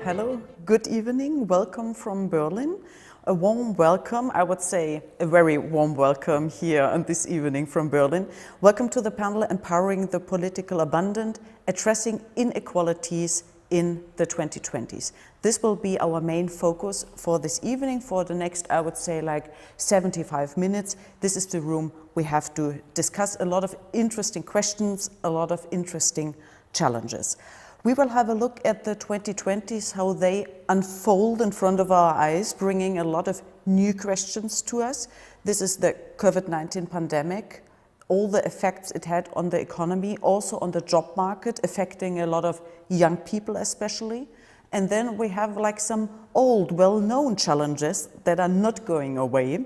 Hello, good evening, welcome from Berlin. A warm welcome, I would say a very warm welcome here on this evening from Berlin. Welcome to the panel Empowering the Political Abundant, Addressing Inequalities in the 2020s. This will be our main focus for this evening for the next, I would say, like 75 minutes. This is the room we have to discuss a lot of interesting questions, a lot of interesting challenges. We will have a look at the 2020s, how they unfold in front of our eyes, bringing a lot of new questions to us. This is the COVID-19 pandemic, all the effects it had on the economy, also on the job market, affecting a lot of young people especially. And then we have like some old, well-known challenges that are not going away,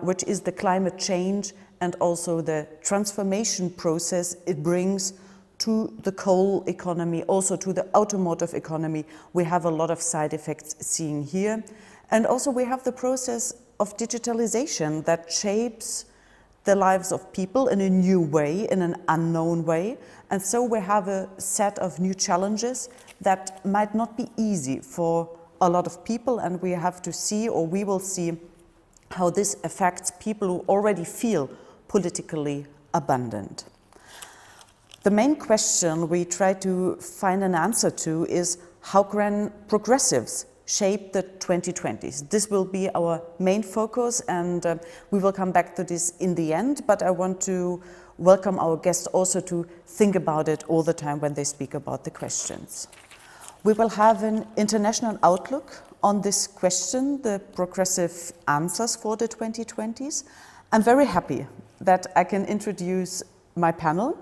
which is the climate change and also the transformation process it brings to the coal economy, also to the automotive economy. We have a lot of side effects seen here. And also we have the process of digitalization that shapes the lives of people in a new way, in an unknown way. And so we have a set of new challenges that might not be easy for a lot of people, and we have to see, or we will see, how this affects people who already feel politically abundant. The main question we try to find an answer to is how can progressives shape the 2020s? This will be our main focus, and we will come back to this in the end, but I want to welcome our guests also to think about it all the time when they speak about the questions. We will have an international outlook on this question, the progressive answers for the 2020s. I'm very happy that I can introduce my panel.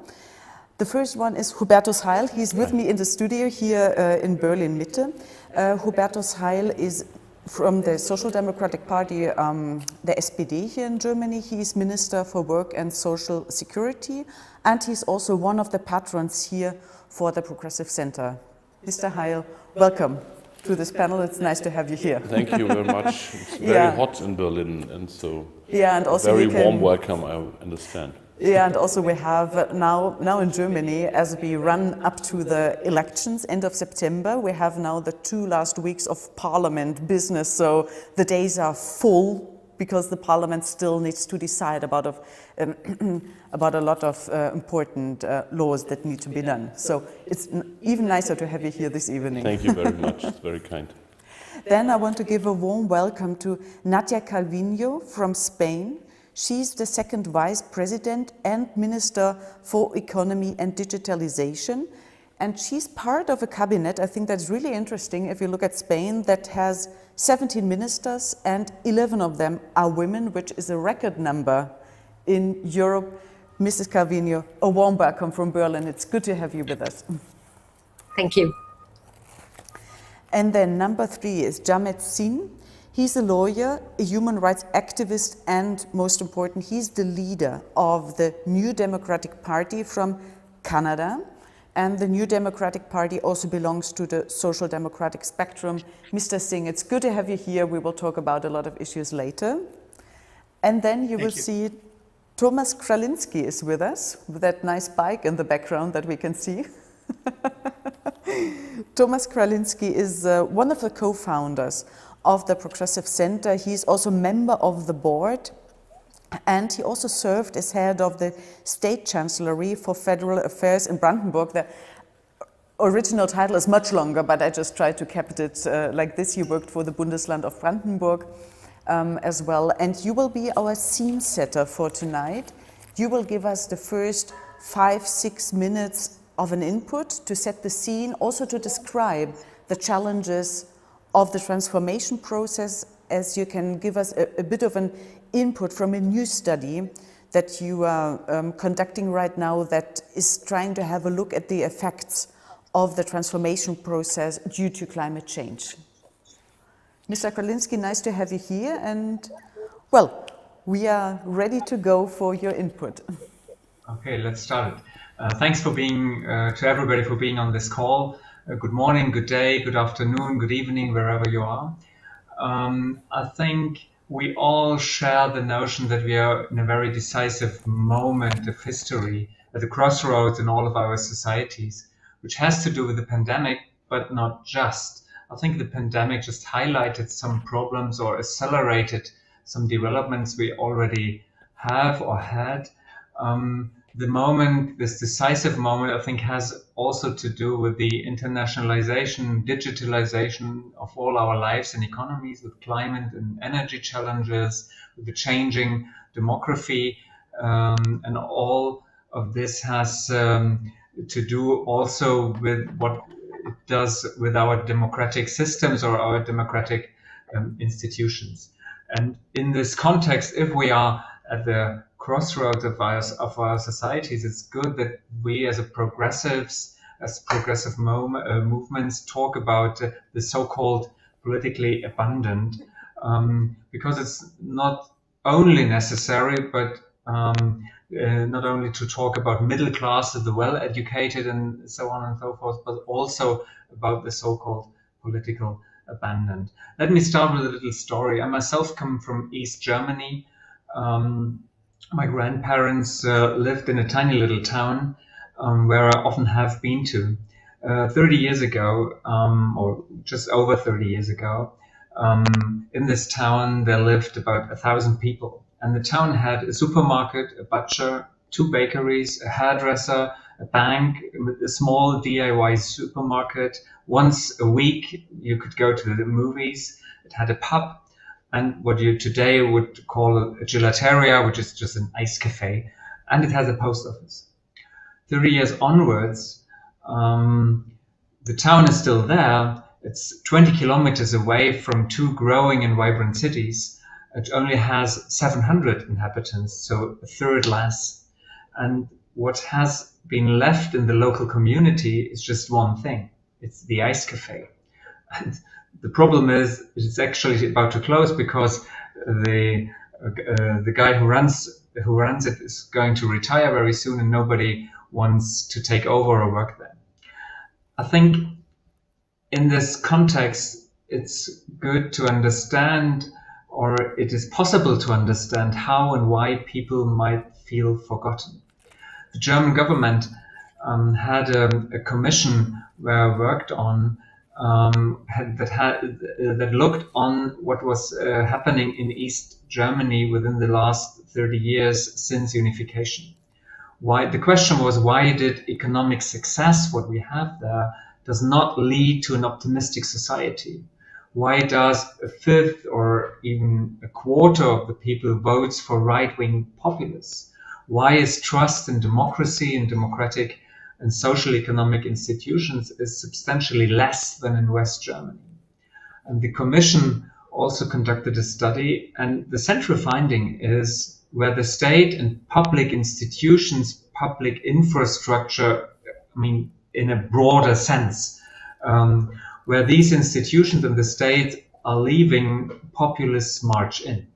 The first one is Hubertus Heil. He's with me in the studio here in Berlin Mitte. Hubertus Heil is from the Social Democratic Party, the SPD here in Germany. He is Minister for Work and Social Security, and he's also one of the patrons here for the Progressive Center. Mr. Heil, welcome to this panel. It's nice to have you here. Thank you very much. It's very hot in Berlin, and so and also very warm welcome, I understand. Yeah, and also we have now in Germany, as we run up to the elections, end of September, we have now the 2 last weeks of parliament business, so the days are full because the parliament still needs to decide about a lot of important laws that need to be done. So it's even nicer to have you here this evening. Thank you very much, it's very kind. Then I want to give a warm welcome to Nadia Calviño from Spain. She's the second vice president and minister for economy and digitalization. And she's part of a cabinet, I think that's really interesting if you look at Spain, that has 17 ministers and 11 of them are women, which is a record number in Europe. Mrs. Calviño, a warm welcome from Berlin. It's good to have you with us. Thank you. And then number 3 is Jamet Singh. He's a lawyer, a human rights activist, and most important, he's the leader of the New Democratic Party from Canada. And the New Democratic Party also belongs to the Social Democratic spectrum. Mr. Singh, it's good to have you here. We will talk about a lot of issues later. And then you will see Thomas Kralinski is with us, with that nice bike in the background that we can see. Thomas Kralinski is one of the co-founders of the Progressive Center. He's also a member of the board, and he also served as head of the State Chancellery for Federal Affairs in Brandenburg. The original title is much longer, but I just tried to cap it like this. He worked for the Bundesland of Brandenburg as well, and you will be our scene setter for tonight. You will give us the first 5-6 minutes of an input to set the scene, also to describe the challenges of the transformation process, as you can give us a bit of an input from a new study that you are conducting right now that is trying to have a look at the effects of the transformation process due to climate change. Mr. Karlinski, nice to have you here, and well, we are ready to go for your input. Okay, let's start it. Thanks for being, to everybody for being on this call. Good morning, good day, good afternoon, good evening, wherever you are. I think we all share the notion that we are in a very decisive moment of history, at the crossroads in all of our societies, which has to do with the pandemic, but not just. I think the pandemic just highlighted some problems or accelerated some developments we already have or had. The moment, this decisive moment, I think has also to do with the internationalization, digitalization of all our lives and economies, with climate and energy challenges, with the changing demography, and all of this has to do also with what it does with our democratic systems or our democratic institutions. And in this context, if we are at the crossroads of our societies, it's good that we as progressive movements talk about the so-called politically abundant, because it's not only necessary, but not only to talk about middle class, the well-educated and so on and so forth, but also about the so-called political abandoned. Let me start with a little story. I myself come from East Germany. My grandparents lived in a tiny little town where I often have been to. 30 years ago, or just over 30 years ago, in this town there lived about 1,000 people. And the town had a supermarket, a butcher, 2 bakeries, a hairdresser, a bank, a small DIY supermarket. Once a week you could go to the movies. It had a pub, and what you today would call a gelateria, which is just an ice cafe, and it has a post office. 30 years onwards, the town is still there. It's 20 kilometers away from 2 growing and vibrant cities. It only has 700 inhabitants, so a third less. And what has been left in the local community is just one thing. It's the ice cafe. And the problem is it's actually about to close because the guy who runs it is going to retire very soon, and nobody wants to take over or work there. I think in this context, it's good to understand, or it is possible to understand, how and why people might feel forgotten. The German government had a commission where I worked on that looked on what was happening in East Germany within the last 30 years since unification. The question was, why did economic success, what we have there, does not lead to an optimistic society? Why does a fifth or even a quarter of the people votes for right-wing populists? Why is trust in democracy and democratic and social economic institutions is substantially less than in West Germany? And the Commission also conducted a study, and the central finding is where the state and public institutions, public infrastructure, I mean, in a broader sense, where these institutions and the state are leaving, populists march in.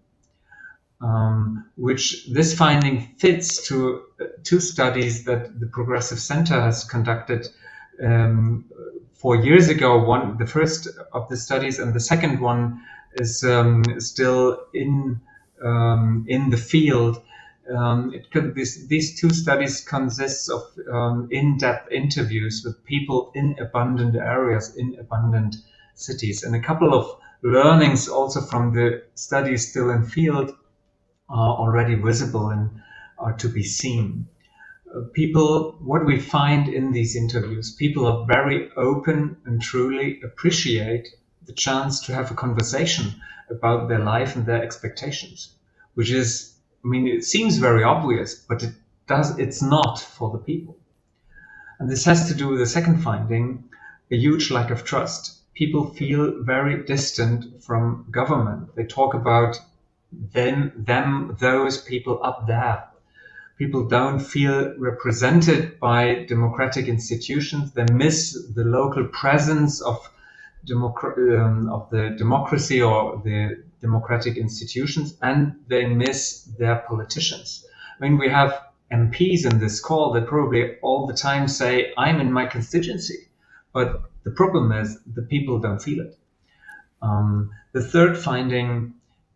Which this finding fits to 2 studies that the Progressive Center has conducted 4 years ago. The first of the studies, and the second one is still in the field. These 2 studies consist of in-depth interviews with people in abundant areas, in abundant cities, and a couple of learnings also from the studies still in field are already visible and are to be seen. What we find in these interviews, people are very open and truly appreciate the chance to have a conversation about their life and their expectations, which is, I mean, it seems very obvious, but it's not for the people. And this has to do with the second finding, a huge lack of trust. People feel very distant from government. They talk about those people up there. people don't feel represented by democratic institutions. They miss the local presence of the democracy or the democratic institutions, and they miss their politicians. I mean, we have MPs in this call that probably all the time say, I'm in my constituency. But the problem is the people don't feel it. The third finding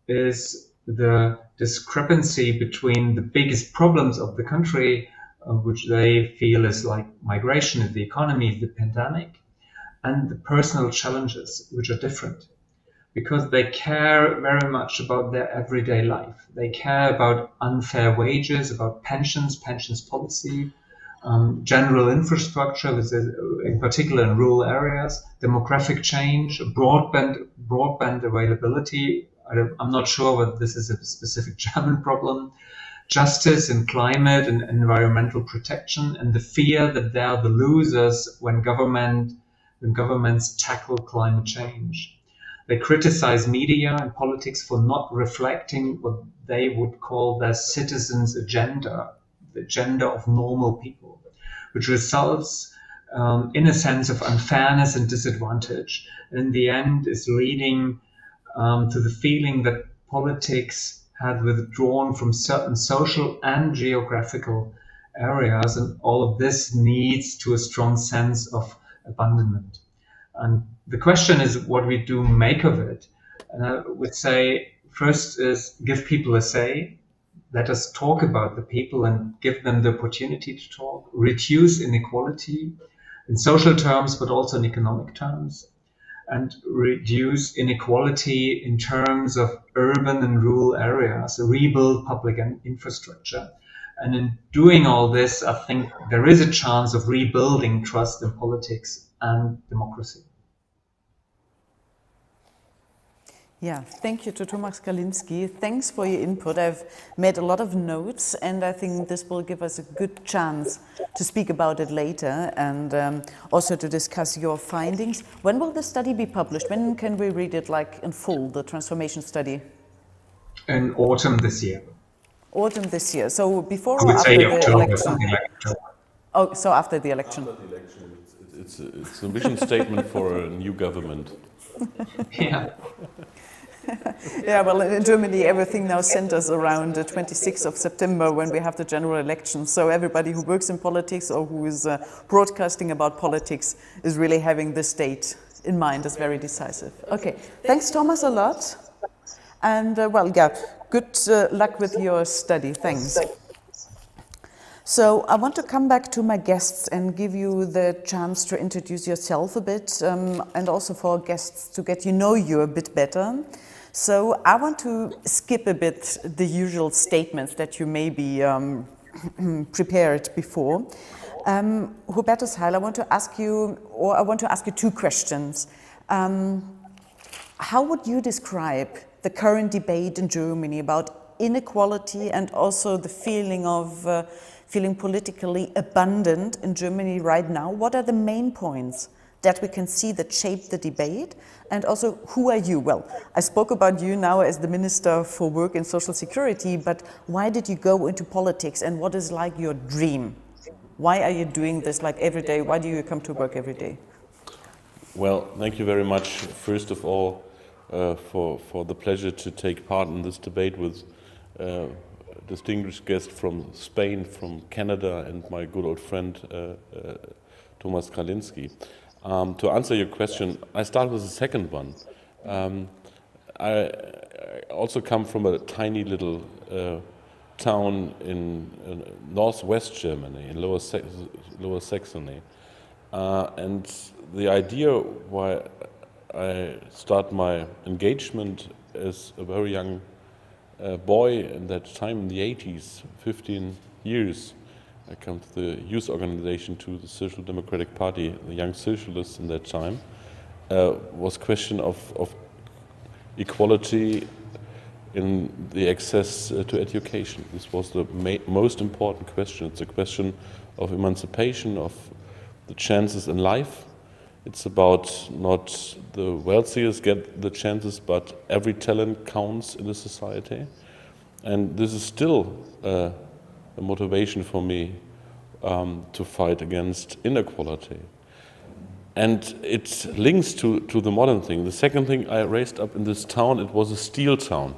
is the discrepancy between the biggest problems of the country, which they feel is like migration, the economy, the pandemic, and the personal challenges, which are different, because they care very much about their everyday life. They care about unfair wages, about pensions policy, general infrastructure, in particular in rural areas, demographic change, broadband availability. I'm not sure whether this is a specific German problem, justice in climate and environmental protection, and the fear that they are the losers when governments tackle climate change. They criticize media and politics for not reflecting what they would call their citizens' agenda, the agenda of normal people, which results in a sense of unfairness and disadvantage. And in the end is leading to the feeling that politics had withdrawn from certain social and geographical areas, and all of this leads to a strong sense of abandonment. And the question is what we do make of it. And I would say first is give people a say. Let us talk about the people and give them the opportunity to talk. Reduce inequality in social terms, but also in economic terms. And reduce inequality in terms of urban and rural areas, rebuild public infrastructure. And in doing all this, I think there is a chance of rebuilding trust in politics and democracy. Yeah, thank you to Thomas Kalinski. Thanks for your input. I've made a lot of notes, and I think this will give us a good chance to speak about it later and also to discuss your findings. When will the study be published? When can we read it like in full, the transformation study? In autumn this year. Autumn this year. So before I or would after say the October, election? something like October. Oh, so after the election. After the election, it's a vision statement for a new government. Yeah. Yeah, well, in Germany, everything now centers around the 26th of September when we have the general election. So everybody who works in politics or who is broadcasting about politics is really having this date in mind as very decisive. Okay, thanks, Thomas, a lot. And, well, yeah, good luck with your study. Thanks. So I want to come back to my guests and give you the chance to introduce yourself a bit and also for guests to get to know you a bit better. So I want to skip a bit the usual statements that you maybe prepared before. Hubertus Heil, I want to ask you two questions. How would you describe the current debate in Germany about inequality and also the feeling of feeling politically abandoned in Germany right now? What are the main points that we can see that shape the debate? And also, who are you? Well, I spoke about you now as the Minister for Work and Social Security, but why did you go into politics and what is like your dream? Why are you doing this like every day? Why do you come to work every day? Well, thank you very much, first of all, for the pleasure to take part in this debate with distinguished guests from Spain, from Canada, and my good old friend Thomas Kalinski. To answer your question, I start with the second one. I also come from a tiny little town in northwest Germany, in Lower Saxony. And the idea why I start my engagement as a very young boy in that time in the 80s, 15 years, I come to the youth organization to the Social Democratic Party, the Young Socialists in that time, was question of equality in the access to education. This was the most important question. It's a question of emancipation, of the chances in life. It's about not the wealthiest get the chances, but every talent counts in the society. And this is still a motivation for me to fight against inequality. And it links to the modern thing. The second thing I raised up in this town, it was a steel town.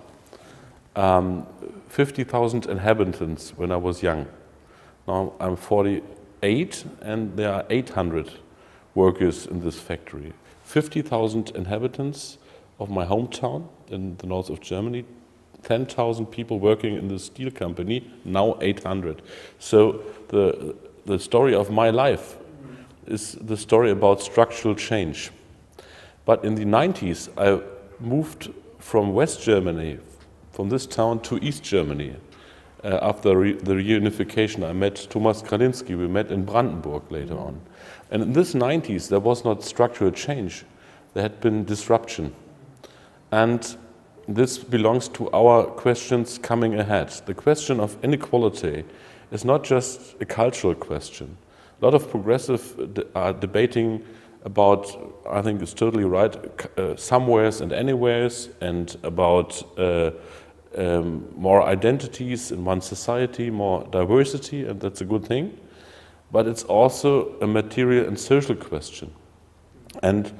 50,000 inhabitants when I was young. Now I'm 48 and there are 800 workers in this factory. 50,000 inhabitants of my hometown in the north of Germany, 10,000 people working in the steel company, now 800. So the story of my life is the story about structural change. But in the 90s, I moved from West Germany, from this town to East Germany. After the reunification, I met Thomas Kralinski. We met in Brandenburg later on. And in this 90s, there was not structural change. There had been disruption. And this belongs to our questions coming ahead. The question of inequality is not just a cultural question. A lot of progressives are debating about, I think it's totally right, somewheres and anywheres, and about more identities in one society, more diversity, and that's a good thing. But it's also a material and social question. And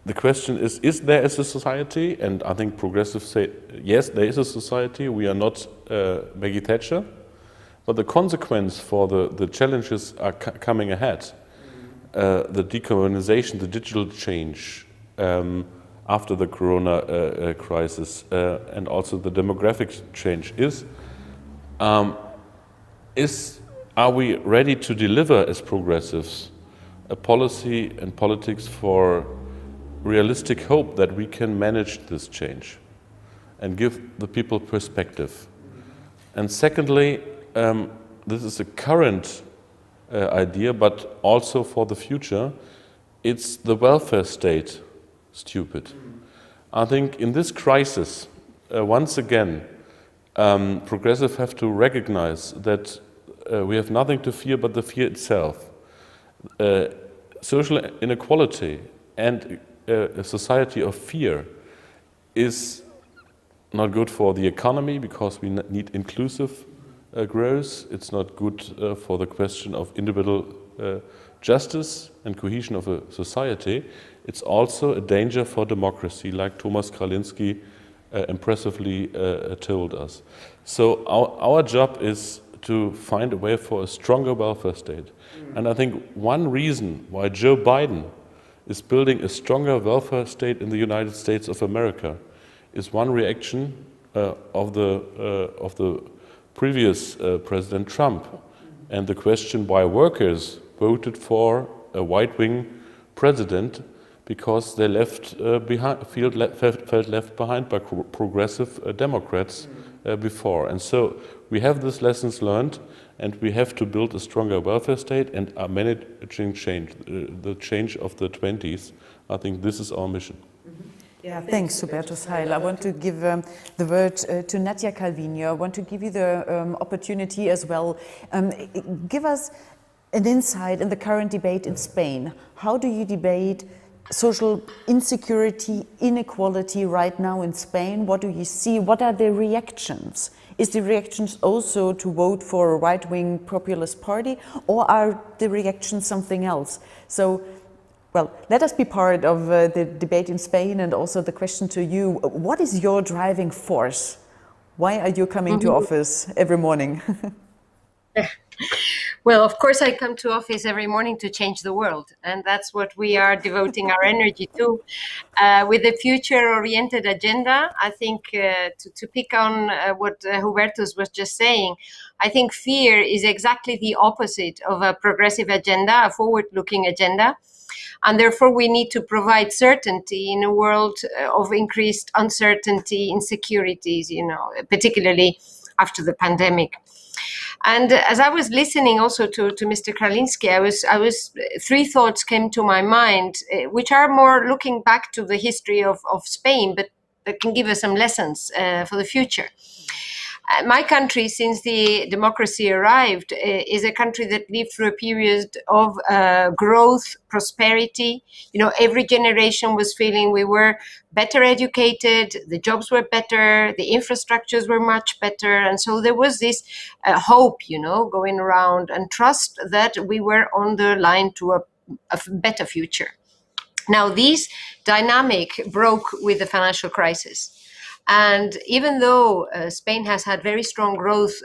the question is there a society? And I think progressives say, yes, there is a society. We are not Maggie Thatcher. But the consequence for the challenges are coming ahead. The decarbonization, the digital change after the corona crisis, and also the demographic change are we ready to deliver as progressives a policy and politics for realistic hope that we can manage this change and give the people perspective? And secondly, this is a current idea, but also for the future, it's the welfare state stupid. I think in this crisis, once again, progressives have to recognize that we have nothing to fear but the fear itself. Social inequality and a society of fear is not good for the economy because we need inclusive growth. It's not good for the question of individual justice and cohesion of a society. It's also a danger for democracy, like Thomas Kralinski impressively told us. So our job is to find a way for a stronger welfare state. And I think one reason why Joe Biden is building a stronger welfare state in the United States of America is one reaction of the previous President Trump, and the question why workers voted for a right-wing president because they felt left behind by progressive Democrats before. And so we have these lessons learned, and we have to build a stronger welfare state and are managing change, the change of the 20s. I think this is our mission. Yeah, thanks, Hubertus Heil. I want to give the word to Nadia Calvino. I want to give you the opportunity as well. Give us an insight in the current debate in Spain. How do you debate social insecurity, inequality right now in Spain? What do you see? What are the reactions? Is the reactions also to vote for a right-wing populist party, or are the reactions something else? So, well, let us be part of the debate in Spain, and also the question to you, what is your driving force? Why are you coming to office every morning? Well, of course, I come to office every morning to change the world, and that's what we are devoting our energy to. With a future-oriented agenda, I think to pick on what Hubertus was just saying, I think fear is exactly the opposite of a progressive agenda, a forward-looking agenda. And therefore, we need to provide certainty in a world of increased uncertainty, insecurities, particularly after the pandemic. And as I was listening also to Mr. Kralinski, I was three thoughts came to my mind, which are more looking back to the history of Spain, but that can give us some lessons for the future. My country, since the democracy arrived, is a country that lived through a period of growth, prosperity. You know, every generation was feeling we were better educated, the jobs were better, the infrastructures were much better. And so there was this hope, you know, going around, and trust that we were on the line to a better future. Now, this dynamic broke with the financial crisis. And even though Spain has had very strong growth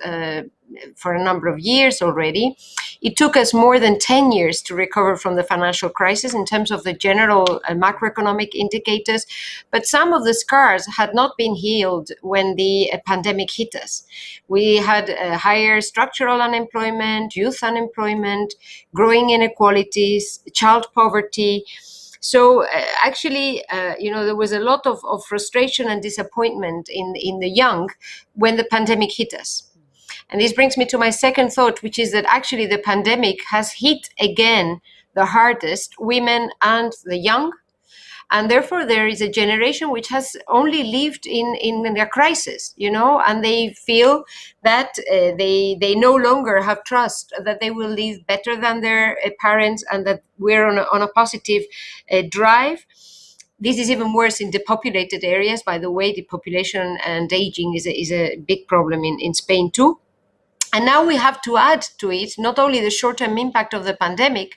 for a number of years already, it took us more than 10 years to recover from the financial crisis in terms of the general macroeconomic indicators. But some of the scars had not been healed when the pandemic hit us. We had higher structural unemployment, youth unemployment, growing inequalities, child poverty. So actually, there was a lot of frustration and disappointment in the young when the pandemic hit us. And this brings me to my second thought, which is that actually the pandemic has hit again the hardest women and the young. And therefore, there is a generation which has only lived in a crisis, you know, and they feel that they no longer have trust that they will live better than their parents, and that we're on a positive drive. This is even worse in depopulated areas. By the way, depopulation and aging is a big problem in Spain too. And now we have to add to it not only the short-term impact of the pandemic,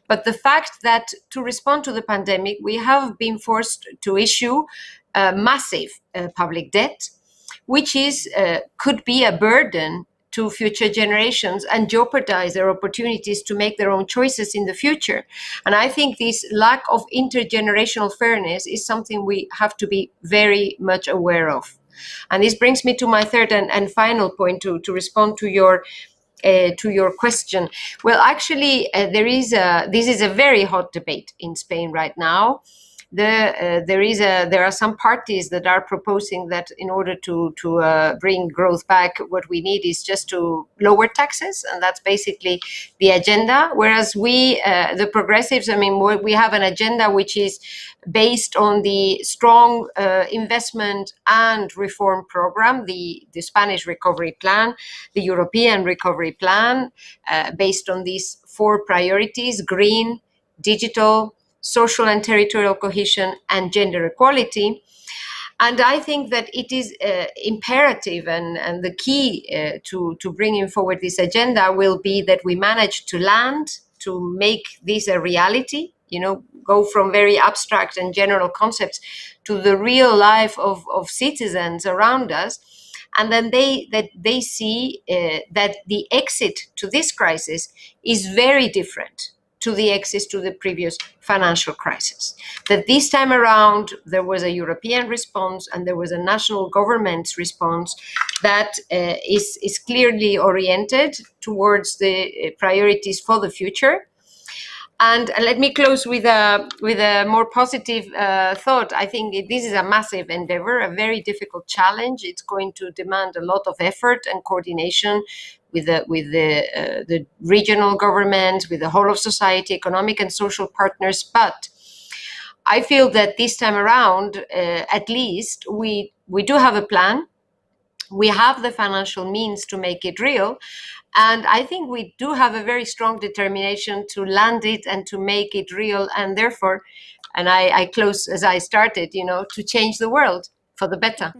but the fact that to respond to the pandemic, we have been forced to issue massive public debt, which could be a burden to future generations and jeopardize their opportunities to make their own choices in the future. And I think this lack of intergenerational fairness is something we have to be very much aware of. And this brings me to my third and final point to respond to your question. Well, actually, this is a very hot debate in Spain right now. There are some parties that are proposing that in order to bring growth back, what we need is just to lower taxes, and that's basically the agenda. Whereas we, the progressives, I mean, we have an agenda which is based on the strong investment and reform program, the Spanish recovery plan, the European recovery plan, based on these 4 priorities: green, digital, social and territorial cohesion, and gender equality. And I think that it is imperative, and the key to bringing forward this agenda will be that we manage to land, to make this a reality, you know, go from very abstract and general concepts to the real life of citizens around us. And then they see that the exit to this crisis is very different to the exit to the previous financial crisis. That this time around, there was a European response and there was a national government's response that is clearly oriented towards the priorities for the future. And let me close with a more positive thought. I think this is a massive endeavor, a very difficult challenge. It's going to demand a lot of effort and coordination with the regional governments, with the whole of society, economic and social partners. But I feel that this time around, at least, we do have a plan. We have the financial means to make it real. And I think we do have a very strong determination to land it and to make it real. And therefore, and I close as I started, you know, to change the world for the better.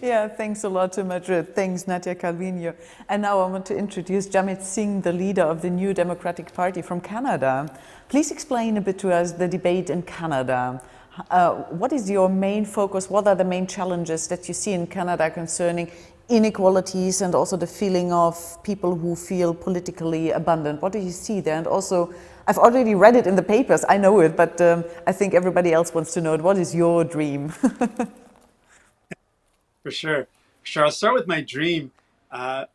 Yeah, thanks a lot to Madrid. Thanks, Nadia Calvino. And now I want to introduce Jamit Singh, the leader of the New Democratic Party from Canada. Please explain a bit to us the debate in Canada. What is your main focus? What are the main challenges that you see in Canada concerning inequalities and also the feeling of people who feel politically abandoned? What do you see there? And also, I've already read it in the papers, I know it, but I think everybody else wants to know it. What is your dream? For sure. I'll start with my dream. I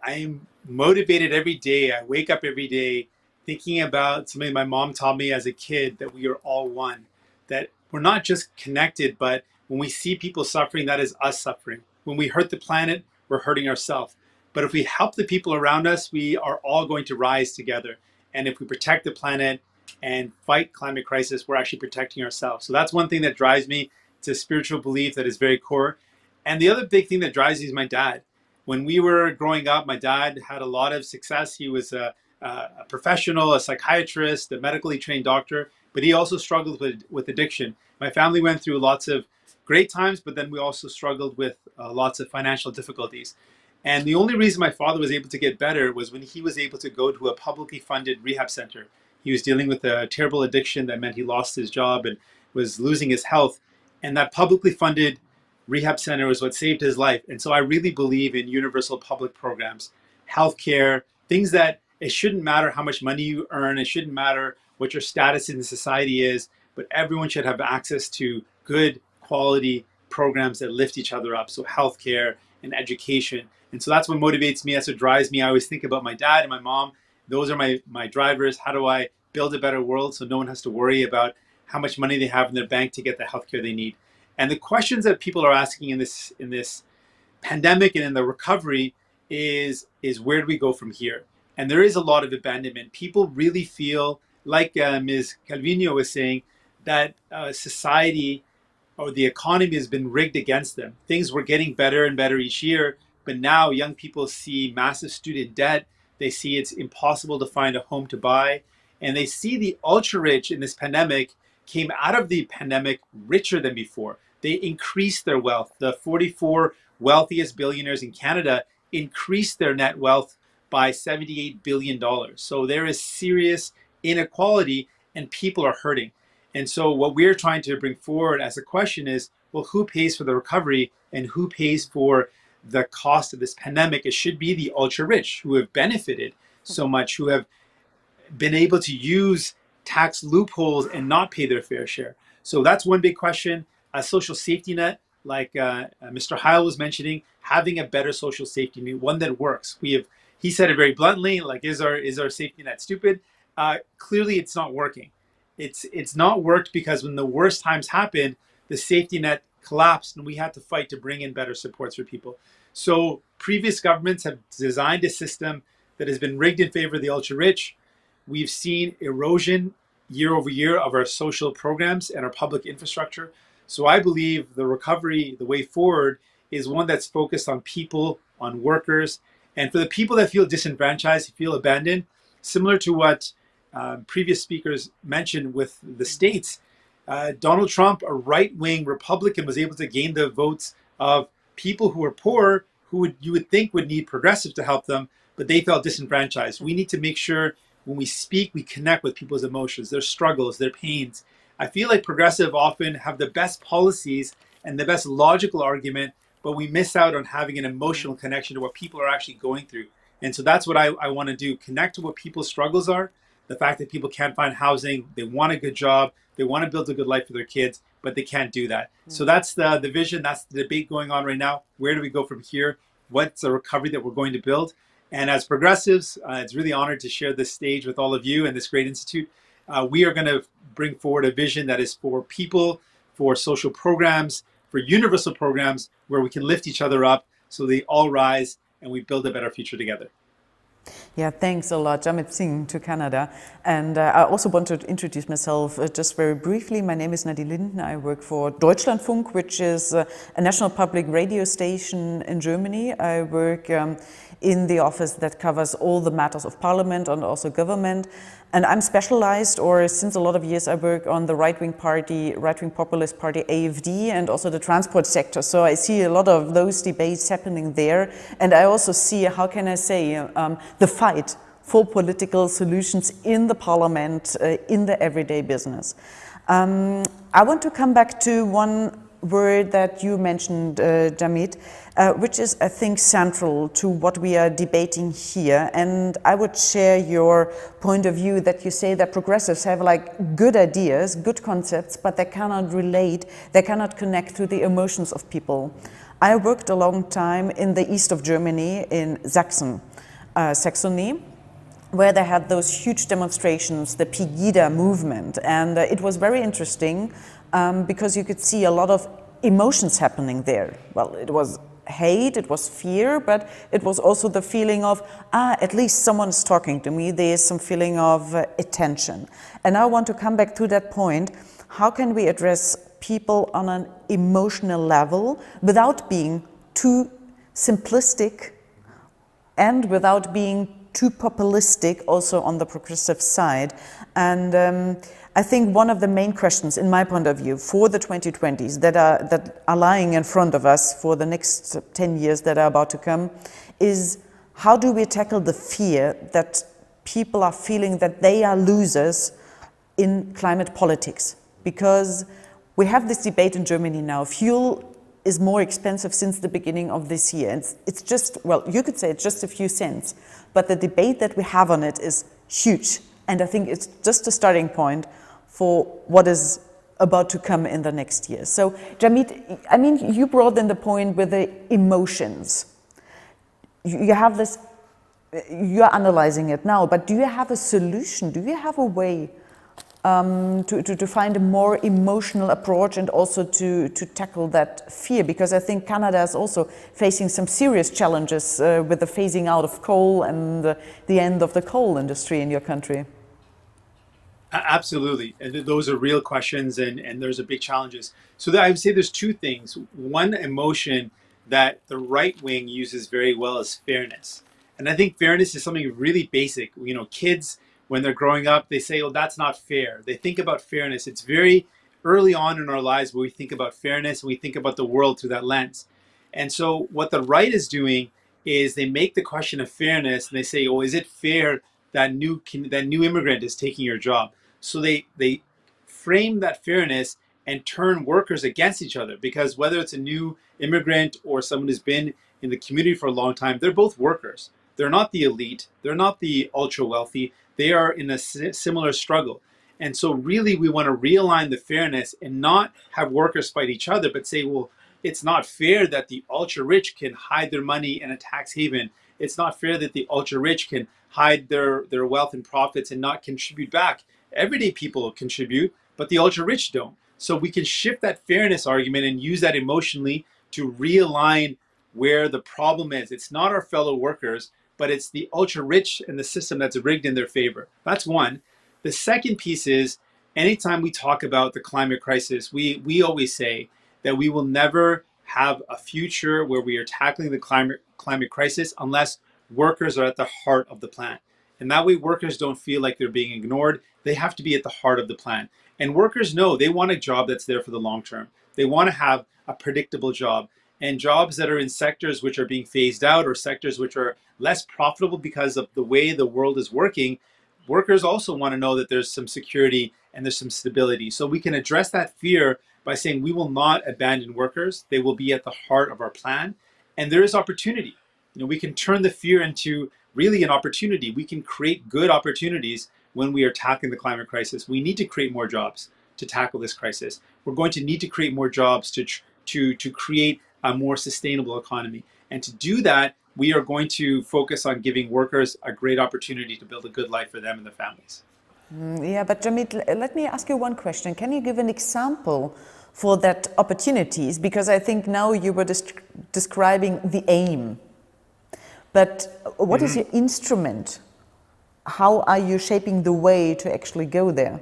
am motivated every day. I wake up every day thinking about something my mom taught me as a kid, that we are all one, that we're not just connected, but when we see people suffering, that is us suffering. When we hurt the planet, we're hurting ourselves. But if we help the people around us, we are all going to rise together. And if we protect the planet and fight climate crisis, we're actually protecting ourselves. So that's one thing that drives me. It's a spiritual belief that is very core. And the other big thing that drives me is my dad. When we were growing up, my dad had a lot of success. He was a professional, a psychiatrist, a medically trained doctor, but he also struggled with addiction. My family went through lots of great times, but then we also struggled with lots of financial difficulties. And the only reason my father was able to get better was when he was able to go to a publicly funded rehab center. He was dealing with a terrible addiction that meant he lost his job and was losing his health. And that publicly funded rehab center was what saved his life. And so I really believe in universal public programs, healthcare, things that it shouldn't matter how much money you earn, it shouldn't matter what your status in society is, but everyone should have access to good quality programs that lift each other up. So healthcare and education. And so that's what motivates me, that's what drives me. I always think about my dad and my mom. Those are my drivers. How do I build a better world so no one has to worry about how much money they have in their bank to get the healthcare they need? And the questions that people are asking in this pandemic and in the recovery is where do we go from here? And there is a lot of abandonment. People really feel, like Ms. Calvino was saying, that society or the economy has been rigged against them. Things were getting better and better each year, but now young people see massive student debt. They see it's impossible to find a home to buy. And they see the ultra rich in this pandemic came out of the pandemic richer than before. They increased their wealth. The 44 wealthiest billionaires in Canada increased their net wealth by $78 billion. So there is serious inequality and people are hurting. And so what we're trying to bring forward as a question is, well, who pays for the recovery and who pays for the cost of this pandemic? It should be the ultra rich who have benefited so much, who have been able to use tax loopholes and not pay their fair share. So that's one big question. A social safety net, like Mr. Heil was mentioning, having a better social safety net, one that works. He said it very bluntly, like, is our safety net stupid? Clearly it's not working. It's not worked because when the worst times happened, the safety net collapsed and we had to fight to bring in better supports for people. So previous governments have designed a system that has been rigged in favor of the ultra rich. We've seen erosion year over year of our social programs and our public infrastructure. So I believe the recovery, the way forward, is one that's focused on people, on workers, and for the people that feel disenfranchised, feel abandoned, similar to what previous speakers mentioned with the states. Donald Trump, a right-wing Republican, was able to gain the votes of people who are poor, who you would think would need progressives to help them, but they felt disenfranchised. We need to make sure when we speak, we connect with people's emotions, their struggles, their pains. I feel like progressive often have the best policies and the best logical argument, but we miss out on having an emotional connection to what people are actually going through. And so that's what I want to do, connect to what people's struggles are, the fact that people can't find housing, they want a good job, they want to build a good life for their kids, but they can't do that. So that's the vision, that's the debate going on right now. Where do we go from here? What's the recovery that we're going to build? And as progressives, it's really honored to share this stage with all of you and this great institute. We are going to bring forward a vision that is for people, for social programs, for universal programs where we can lift each other up so they all rise and we build a better future together. Yeah, thanks a lot, Jamit Singh to Canada. And I also want to introduce myself just very briefly. My name is Nadine Lindner. I work for Deutschlandfunk, which is a national public radio station in Germany. I work in the office that covers all the matters of parliament and also government. And I'm specialized, or since a lot of years, I work on the right-wing party, right-wing populist party AfD, and also the transport sector. So I see a lot of those debates happening there. And I also see, how can I say, the fight for political solutions in the parliament, in the everyday business. I want to come back to one word that you mentioned, Jamit, which is, I think, central to what we are debating here. And I would share your point of view that you say that progressives have like good ideas, good concepts, but they cannot relate, they cannot connect to the emotions of people. I worked a long time in the east of Germany, in Saxony, where they had those huge demonstrations, the Pegida movement. And it was very interesting because you could see a lot of emotions happening there. Well, it was hate, it was fear, but it was also the feeling of, at least someone's talking to me. There is some feeling of attention. And I want to come back to that point. How can we address people on an emotional level without being too simplistic and without being too populistic also on the progressive side. And I think one of the main questions, in my point of view, for the 2020s that are lying in front of us for the next 10 years that are about to come is, how do we tackle the fear that people are feeling that they are losers in climate politics? Because we have this debate in Germany now. Fuel is more expensive since the beginning of this year. It's just, well, you could say it's just a few cents, but the debate that we have on it is huge. And I think it's just a starting point for what is about to come in the next year. So, Jamit, I mean, you brought in the point with the emotions. You have this, you're analyzing it now, but do you have a solution? Do you have a way to find a more emotional approach and also to tackle that fear? Because I think Canada is also facing some serious challenges with the phasing out of coal and the end of the coal industry in your country. Absolutely. And those are real questions, and there's a big challenges. So I would say there's two things. One emotion that the right wing uses very well is fairness. And I think fairness is something really basic. You know, kids, when they're growing up, they say, oh, that's not fair. They think about fairness. It's very early on in our lives where we think about fairness and we think about the world through that lens. And so what the right is doing is they make the question of fairness and they say, oh, is it fair that new immigrant is taking your job? So they frame that fairness and turn workers against each other, because whether it's a new immigrant or someone who's been in the community for a long time, they're both workers. They're not the elite. They're not the ultra wealthy. They are in a similar struggle. And so really we want to realign the fairness and not have workers fight each other, but say, well, it's not fair that the ultra rich can hide their money in a tax haven. It's not fair that the ultra rich can hide their wealth and profits and not contribute back. Everyday people contribute, but the ultra rich don't. So we can shift that fairness argument and use that emotionally to realign where the problem is. It's not our fellow workers, but it's the ultra rich and the system that's rigged in their favor. That's one. The second piece is, anytime we talk about the climate crisis, we always say that we will never have a future where we are tackling the climate crisis unless workers are at the heart of the plan. And that way workers don't feel like they're being ignored. They have to be at the heart of the plan. And workers know they want a job that's there for the long term. They want to have a predictable job. And jobs that are in sectors which are being phased out or sectors which are less profitable because of the way the world is working, workers also want to know that there's some security and there's some stability. So we can address that fear by saying we will not abandon workers. They will be at the heart of our plan. And there is opportunity. You know, we can turn the fear into really an opportunity. We can create good opportunities when we are tackling the climate crisis. We need to create more jobs to tackle this crisis. We're going to need to create more jobs to create a more sustainable economy. And to do that, we are going to focus on giving workers a great opportunity to build a good life for them and their families. Yeah, but Jamit, let me ask you one question. Can you give an example for that opportunities? Because I think now you were describing the aim. But what is your instrument? How are you shaping the way to actually go there?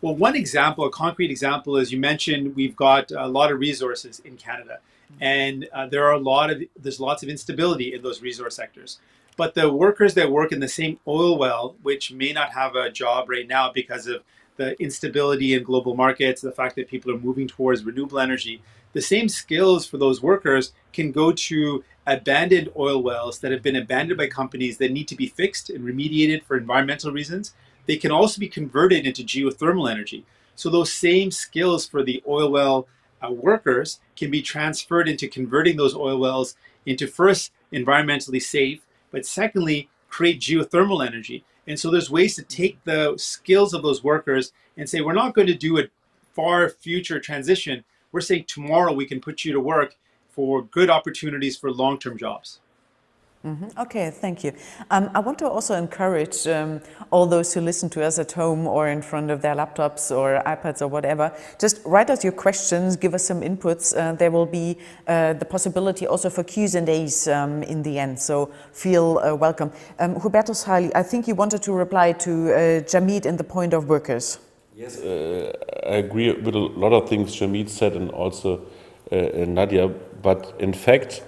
Well, one example, a concrete example, is you mentioned we've got a lot of resources in Canada, and there's lots of instability in those resource sectors. But the workers that work in the same oil well, which may not have a job right now because of the instability in global markets, the fact that people are moving towards renewable energy, the same skills for those workers can go to abandoned oil wells that have been abandoned by companies that need to be fixed and remediated for environmental reasons. They can also be converted into geothermal energy. So those same skills for the oil well workers can be transferred into converting those oil wells into, first, environmentally safe, but secondly, create geothermal energy. And so there's ways to take the skills of those workers and say, we're not going to do a far future transition. We're saying tomorrow we can put you to work for good opportunities for long-term jobs. Okay, thank you. I want to also encourage all those who listen to us at home or in front of their laptops or iPads or whatever, just write us your questions, give us some inputs. There will be the possibility also for Q&As in the end, so feel welcome. Hubertus Haili, I think you wanted to reply to Jamit in the point of workers. Yes, I agree with a lot of things Jamid said and also Nadia, but in fact,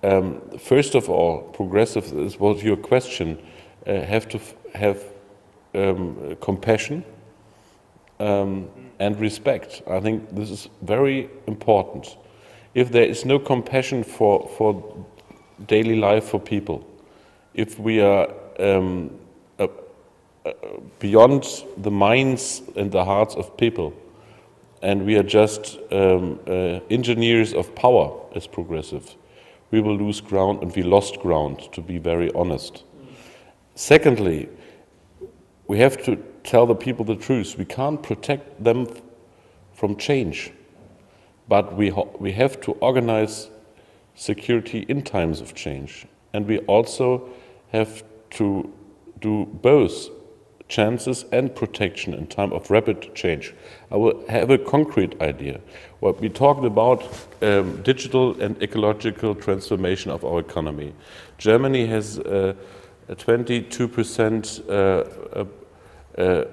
first of all, progressive, this was your question, have to have compassion and respect. I think this is very important. If there is no compassion for daily life for people, if we are beyond the minds and the hearts of people, and we are just engineers of power as progressive, we will lose ground, and we lost ground, to be very honest. Secondly, we have to tell the people the truth. We can't protect them from change, but we have to organize security in times of change, and we also have to do both chances and protection in time of rapid change. I will have a concrete idea. What we talked about, digital and ecological transformation of our economy. Germany has 22%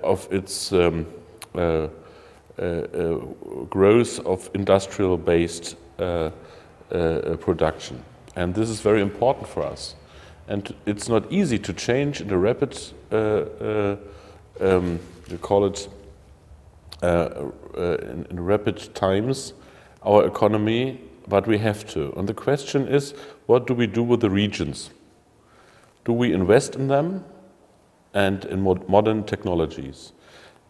of its growth of industrial-based production. And this is very important for us. And it's not easy to change in a rapid, you call it, in rapid times, our economy, but we have to. And the question is, what do we do with the regions? Do we invest in them and in modern technologies?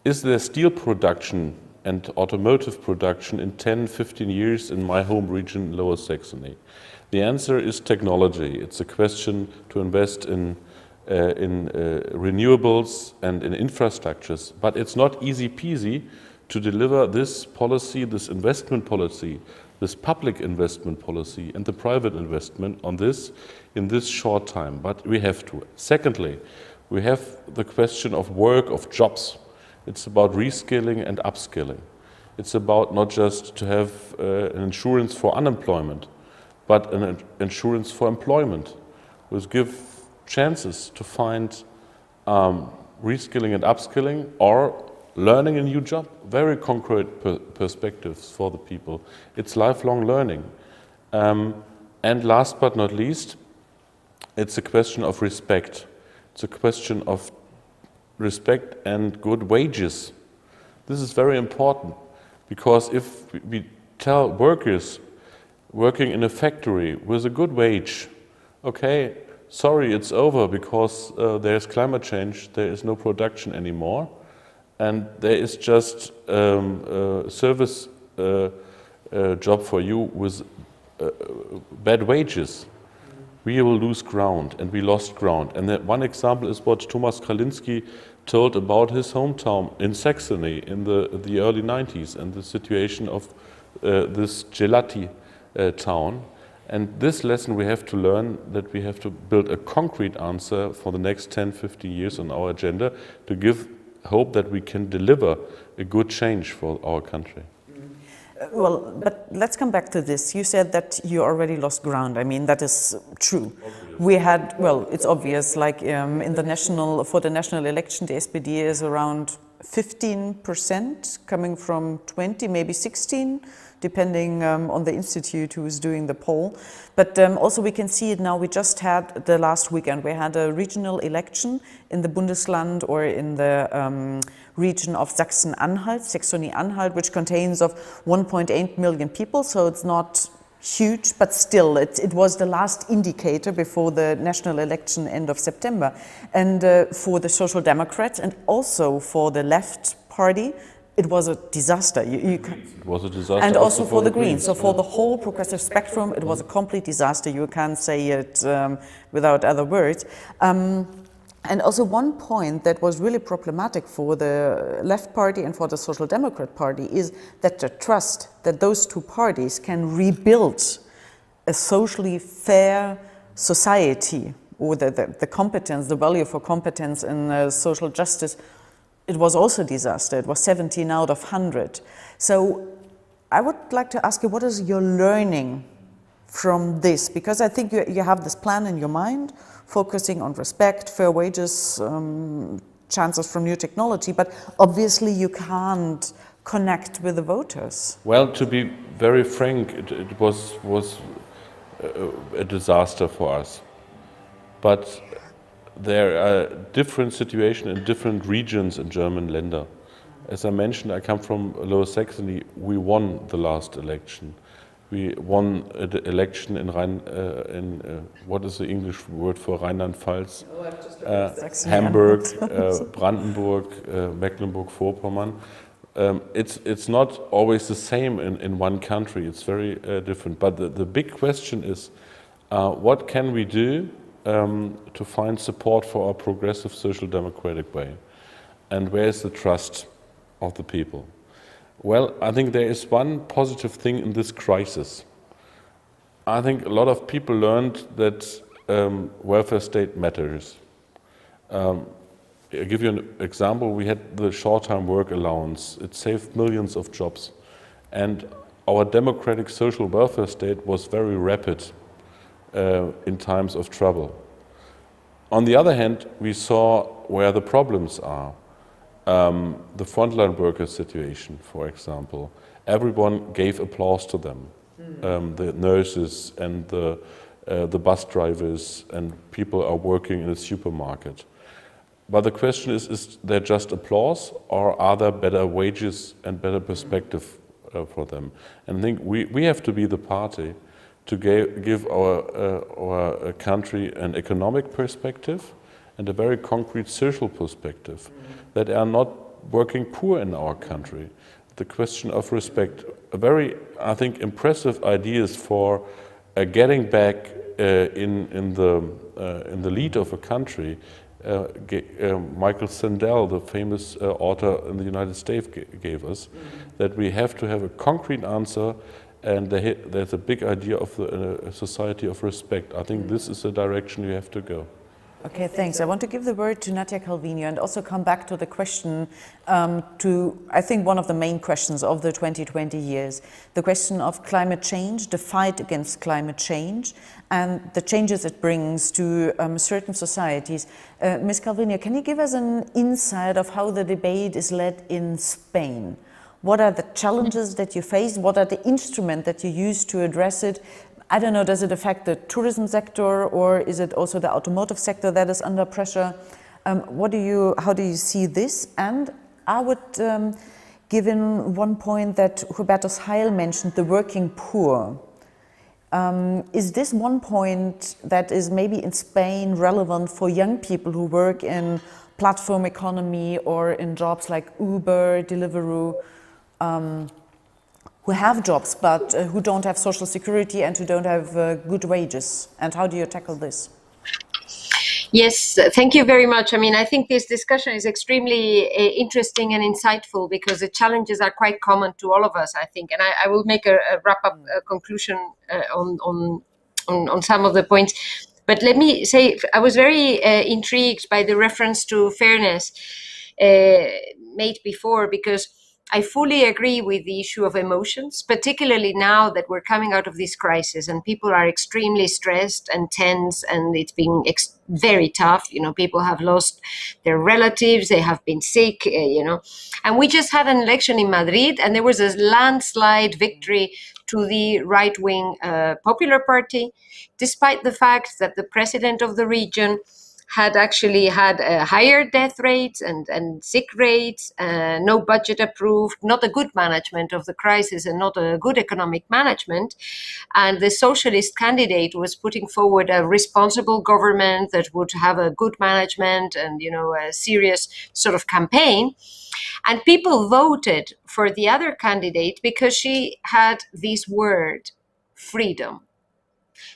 Is there steel production and automotive production in 10, 15 years in my home region, Lower Saxony? The answer is technology. It's a question to invest in renewables and in infrastructures, but it's not easy peasy to deliver this policy, this investment policy, this public investment policy and the private investment on this in this short time, but we have to. Secondly, we have the question of work, of jobs. It's about reskilling and upskilling. It's about not just to have an insurance for unemployment, but an insurance for employment, which give chances to find reskilling and upskilling or learning a new job. Very concrete perspectives for the people. It's lifelong learning. And last but not least, it's a question of respect. It's a question of respect and good wages. This is very important, because if we tell workers working in a factory with a good wage, okay, sorry, it's over because there's climate change, there is no production anymore, and there is just a service job for you with bad wages, we will lose ground, and we lost ground. And one example is what Thomas Kralinski told about his hometown in Saxony in the early 90s and the situation of this Gelati town. And this lesson we have to learn, that we have to build a concrete answer for the next 10, 15 years on our agenda to give hope that we can deliver a good change for our country. Well, but let's come back to this. You said that you already lost ground. I mean, that is true. Obvious. We had, well, it's obvious, like in the for the national election, the SPD is around 15%, coming from 20, maybe 16, depending on the institute who is doing the poll. But also we can see it now. We just had the last weekend, we had a regional election in the Bundesland, or in the region of Sachsen-Anhalt, Saxony-Anhalt, which contains of 1.8 million people. So it's not huge, but still it was the last indicator before the national election end of September. And for the Social Democrats and also for the left party, it was a disaster. It was a disaster. And also for the Greens. So for the whole progressive spectrum, it was a complete disaster. You can't say it without other words. And also one point that was really problematic for the left party and for the Social Democrat party is that the trust that those two parties can rebuild a socially fair society, or the competence, the value for competence in social justice, it was also a disaster. It was 17 out of 100. So I would like to ask you, what is your learning from this? Because I think you have this plan in your mind, focusing on respect, fair wages, chances from new technology, but obviously you can't connect with the voters. Well, to be very frank, it was a disaster for us. But there are different situations in different regions in German Länder. As I mentioned, I come from Lower Saxony. We won the last election. We won the election in what is the English word for Rheinland-Pfalz? Hamburg, Brandenburg, Mecklenburg-Vorpommern. It's not always the same in one country. It's very different. But the big question is, what can we do to find support for our progressive social democratic way? And where is the trust of the people? Well, I think there is one positive thing in this crisis. I think a lot of people learned that welfare state matters. I'll give you an example. We had the short-time work allowance. It saved millions of jobs. And our democratic social welfare state was very rapid in times of trouble. On the other hand, we saw where the problems are. The frontline worker situation, for example. Everyone gave applause to them. The nurses and the bus drivers and people are working in a supermarket. But the question is there just applause, or are there better wages and better perspective for them? And I think we have to be the party to give our country an economic perspective and a very concrete social perspective, that are not working poor in our country. The question of respect, a very, I think, impressive ideas for getting back in the lead of a country. Michael Sandel, the famous author in the United States, gave us, that we have to have a concrete answer, and there's a big idea of the society of respect. I think this is the direction you have to go. Okay, thanks. I want to give the word to Nadia Calvino and also come back to the question, I think, one of the main questions of the 2020 years, the question of climate change, the fight against climate change, and the changes it brings to certain societies. Ms. Calvino, can you give us an insight of how the debate is led in Spain? What are the challenges that you face? What are the instruments that you use to address it? I don't know, does it affect the tourism sector, or is it also the automotive sector that is under pressure? How do you see this? And I would give in one point that Hubertus Heil mentioned, the working poor. Is this one point that is maybe in Spain relevant for young people who work in platform economy or in jobs like Uber, Deliveroo, who have jobs but who don't have social security and who don't have good wages? And how do you tackle this? Yes, thank you very much. I mean, I think this discussion is extremely interesting and insightful, because the challenges are quite common to all of us, I think. And I will make a wrap-up conclusion on some of the points. But let me say, I was very intrigued by the reference to fairness made before, because I fully agree with the issue of emotions, particularly now that we're coming out of this crisis and people are extremely stressed and tense, and it's been very tough. You know, people have lost their relatives, they have been sick, and we just had an election in Madrid, and there was a landslide victory to the right-wing Popular Party, despite the fact that the president of the region had actually had higher death rates and sick rates, no budget approved, not a good management of the crisis, and not a good economic management. And the socialist candidate was putting forward a responsible government that would have a good management and, a serious sort of campaign. And people voted for the other candidate because she had this word, freedom.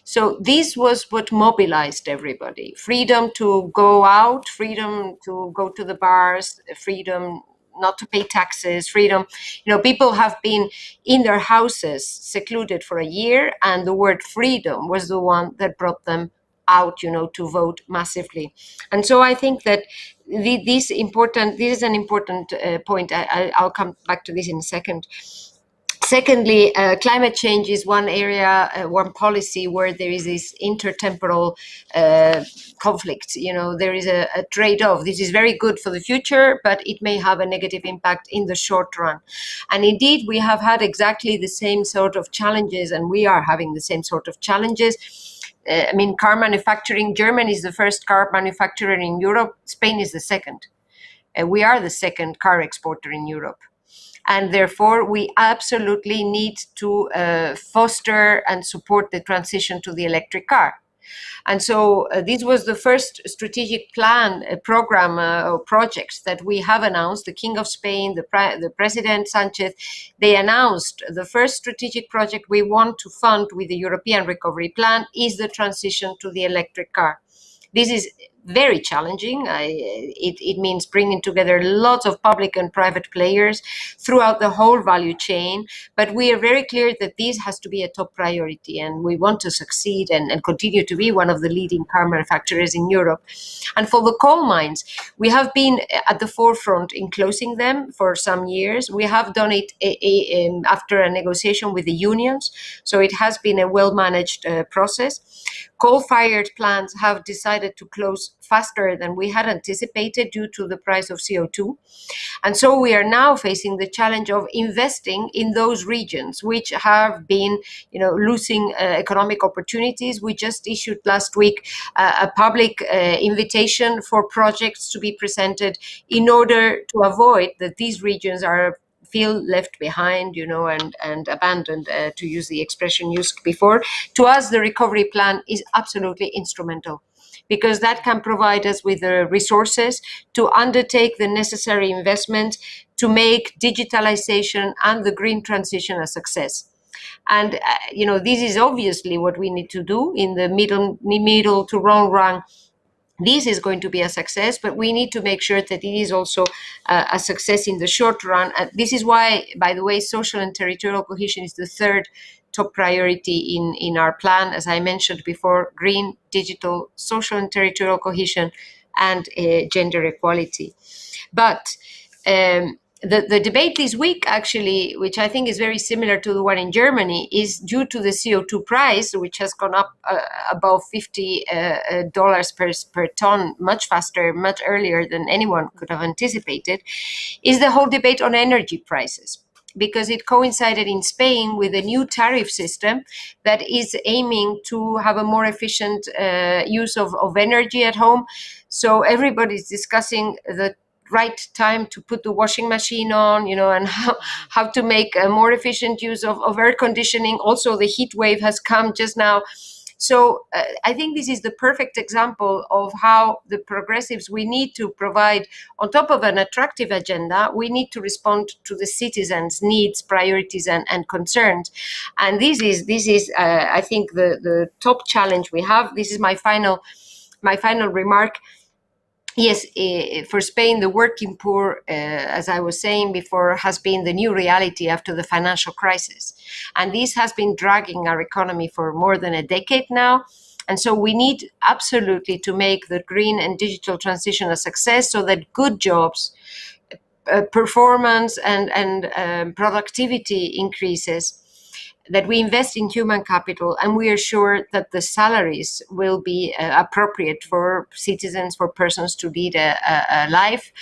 So this was what mobilized everybody. Freedom to go out, freedom to go to the bars, freedom not to pay taxes, freedom. People have been in their houses secluded for a year, and the word freedom was the one that brought them out, to vote massively. And so I think that this is an important point. I'll come back to this in a second. Secondly, climate change is one area, one policy where there is this intertemporal conflict. There is a trade-off. This is very good for the future, but it may have a negative impact in the short run. And indeed, we have had exactly the same sort of challenges, and we are having the same sort of challenges. Car manufacturing, Germany is the first car manufacturer in Europe. Spain is the second. We are the second car exporter in Europe. And therefore, we absolutely need to foster and support the transition to the electric car. And so this was the first strategic plan, program, or projects that we have announced. The King of Spain, the President Sanchez, they announced the first strategic project we want to fund with the European Recovery Plan is the transition to the electric car. This is very challenging. It means bringing together lots of public and private players throughout the whole value chain. But we are very clear that this has to be a top priority, and we want to succeed and continue to be one of the leading car manufacturers in Europe. And for the coal mines, we have been at the forefront in closing them for some years. We have done it after a negotiation with the unions, so it has been a well-managed process. Coal-fired plants have decided to close faster than we had anticipated due to the price of CO2. And so we are now facing the challenge of investing in those regions which have been, losing economic opportunities. We just issued last week a public invitation for projects to be presented in order to avoid that these regions feel left behind, and abandoned, to use the expression used before. To us, the recovery plan is absolutely instrumental, because that can provide us with the resources to undertake the necessary investment to make digitalization and the green transition a success. And, this is obviously what we need to do in the middle to long run. This is going to be a success, but we need to make sure that it is also a success in the short run. And this is why, by the way, social and territorial cohesion is the third top priority in our plan. As I mentioned before, green, digital, social and territorial cohesion, and gender equality. But the debate this week, actually, which I think is very similar to the one in Germany, is due to the CO2 price, which has gone up above $50 per ton, much faster, much earlier than anyone could have anticipated, is the whole debate on energy prices. Because it coincided in Spain with a new tariff system that is aiming to have a more efficient use of energy at home. So everybody's discussing the right time to put the washing machine on, and how to make a more efficient use of air conditioning. Also, the heat wave has come just now. So I think this is the perfect example of how the progressives, we need to provide, on top of an attractive agenda, we need to respond to the citizens' needs, priorities, and concerns. And this is I think, the top challenge we have. This is my final remark. Yes, for Spain, the working poor, as I was saying before, has been the new reality after the financial crisis. And this has been dragging our economy for more than a decade now. And so we need absolutely to make the green and digital transition a success, so that good jobs, performance, and productivity increases, that we invest in human capital, and we are sure that the salaries will be appropriate for citizens, for persons to lead a life,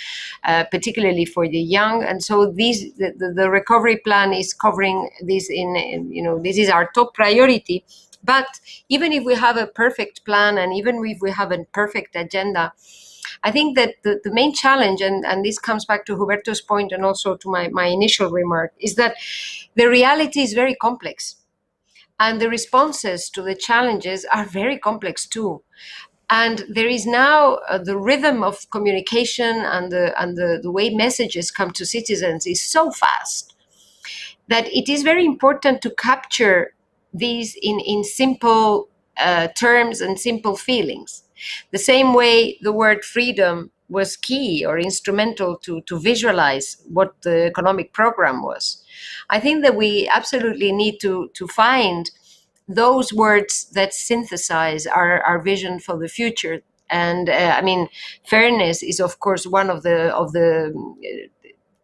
particularly for the young. And so the recovery plan is covering this this is our top priority. But even if we have a perfect plan, and even if we have a perfect agenda, I think that the main challenge, and this comes back to Huberto's point and also to my initial remark, is that the reality is very complex. And the responses to the challenges are very complex too. And there is now the rhythm of communication and the way messages come to citizens is so fast that it is very important to capture these in simple terms and simple feelings. The same way the word freedom was key or instrumental to visualize what the economic program was. I think that we absolutely need to find those words that synthesize our vision for the future. And fairness is, of course, one of the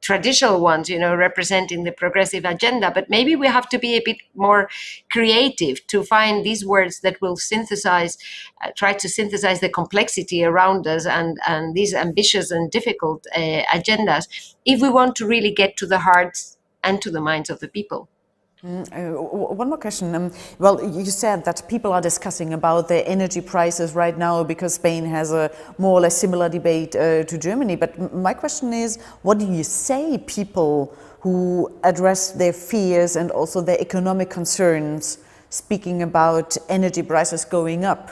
traditional ones, representing the progressive agenda. But maybe we have to be a bit more creative to find these words that will try to synthesize the complexity around us and these ambitious and difficult agendas, if we want to really get to the hearts and to the minds of the people. One more question. Well, you said that people are discussing about the energy prices right now because Spain has a more or less similar debate to Germany. But my question is, what do you say people who address their fears and also their economic concerns, speaking about energy prices going up?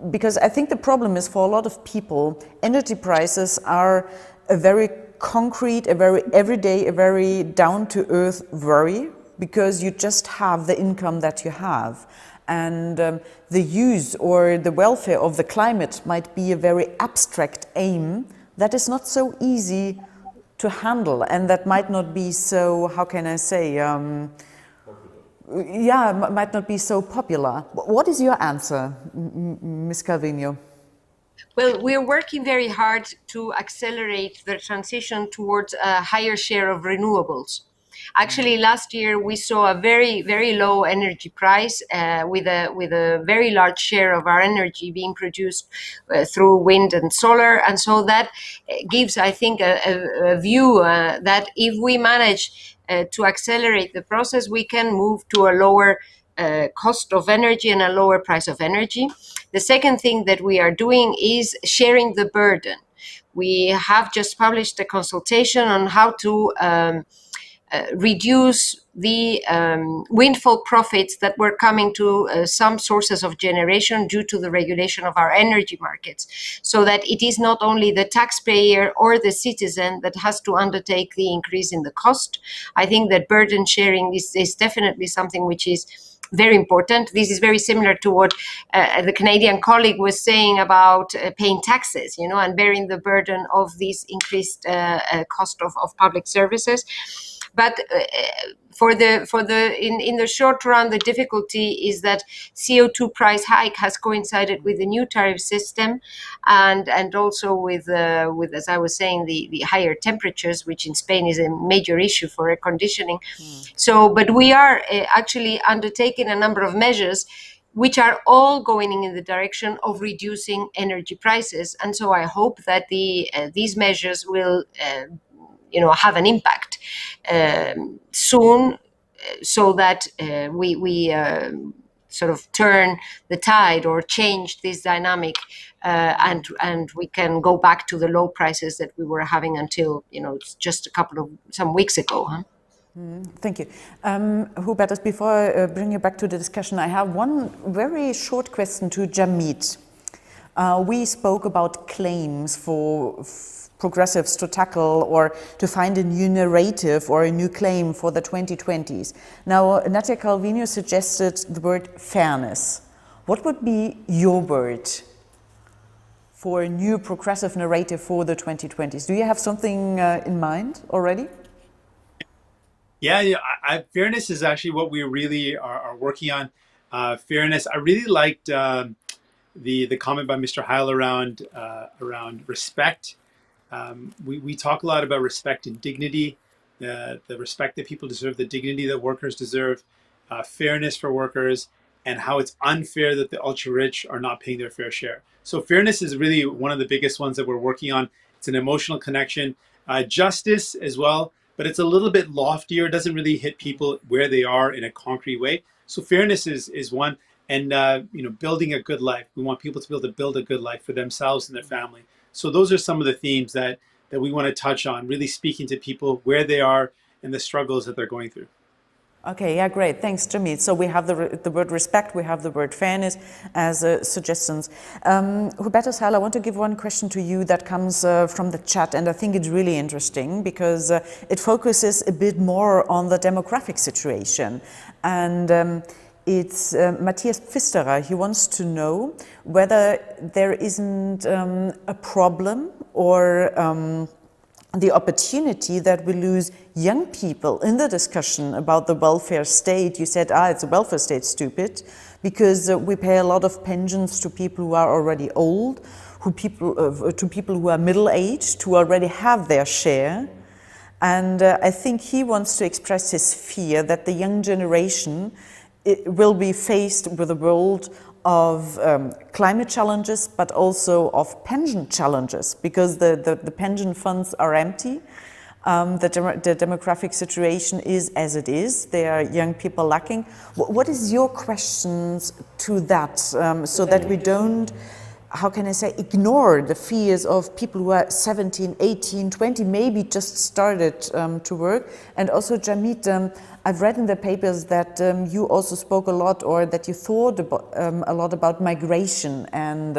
Because I think the problem is, for a lot of people, energy prices are a very concrete, a very everyday, a very down-to-earth worry, because you just have the income that you have. And the use or the welfare of the climate might be a very abstract aim that is not so easy to handle, and that might not be so, how can I say, might not be so popular. What is your answer, Ms. Calvino? Well, we're working very hard to accelerate the transition towards a higher share of renewables. Actually, last year we saw a very, very low energy price with a very large share of our energy being produced through wind and solar. And so that gives, I think, a view that if we manage to accelerate the process, we can move to a lower cost of energy and a lower price of energy. The second thing that we are doing is sharing the burden. We have just published a consultation on how to reduce the windfall profits that were coming to some sources of generation due to the regulation of our energy markets, so that it is not only the taxpayer or the citizen that has to undertake the increase in the cost. I think that burden sharing is definitely something which is very important. This is very similar to what the Canadian colleague was saying about paying taxes, and bearing the burden of this increased cost of public services. But in the short run, the difficulty is that CO2 price hike has coincided with the new tariff system, and also with as I was saying, the higher temperatures, which in Spain is a major issue for air conditioning. So, but we are actually undertaking a number of measures which are all going in the direction of reducing energy prices. And so I hope that these measures will have an impact soon, so that we sort of turn the tide or change this dynamic, and we can go back to the low prices that we were having until just some weeks ago. Thank you. Hubertus, before I bring you back to the discussion, I have one very short question to Jamit. We spoke about claims for progressives to tackle or to find a new narrative or a new claim for the 2020s. Now, Nadia Calvino suggested the word fairness. What would be your word for a new progressive narrative for the 2020s? Do you have something in mind already? Yeah, fairness is actually what we really are working on. Fairness. I really liked the comment by Mr. Heil around respect. We talk a lot about respect and dignity, the respect that people deserve, the dignity that workers deserve, fairness for workers, and how it's unfair that the ultra-rich are not paying their fair share. So fairness is really one of the biggest ones that we're working on. It's an emotional connection. Justice as well, but it's a little bit loftier. It doesn't really hit people where they are in a concrete way. So fairness is one. And building a good life. We want people to be able to build a good life for themselves and their family. So those are some of the themes that we want to touch on, really speaking to people where they are and the struggles that they're going through. Okay, yeah, great. Thanks, Jamit. So we have the word respect, we have the word fairness as suggestions. Hubertus Heil, I want to give one question to you that comes from the chat, and I think it's really interesting because it focuses a bit more on the demographic situation. And it's Matthias Pfisterer. He wants to know whether there isn't a problem or the opportunity that we lose young people in the discussion about the welfare state. You said, it's a welfare state, stupid, because we pay a lot of pensions to people who are already old, to people who are middle-aged, who already have their share. And I think he wants to express his fear that the young generation will be faced with a world of climate challenges, but also of pension challenges, because the pension funds are empty. The demographic situation is as it is. There are young people lacking. What is your questions to that, so that we don't, how can I say, ignore the fears of people who are 17, 18, 20, maybe just started to work? And also, Jamit, I've read in the papers that you also spoke a lot, or that you thought about, a lot about migration and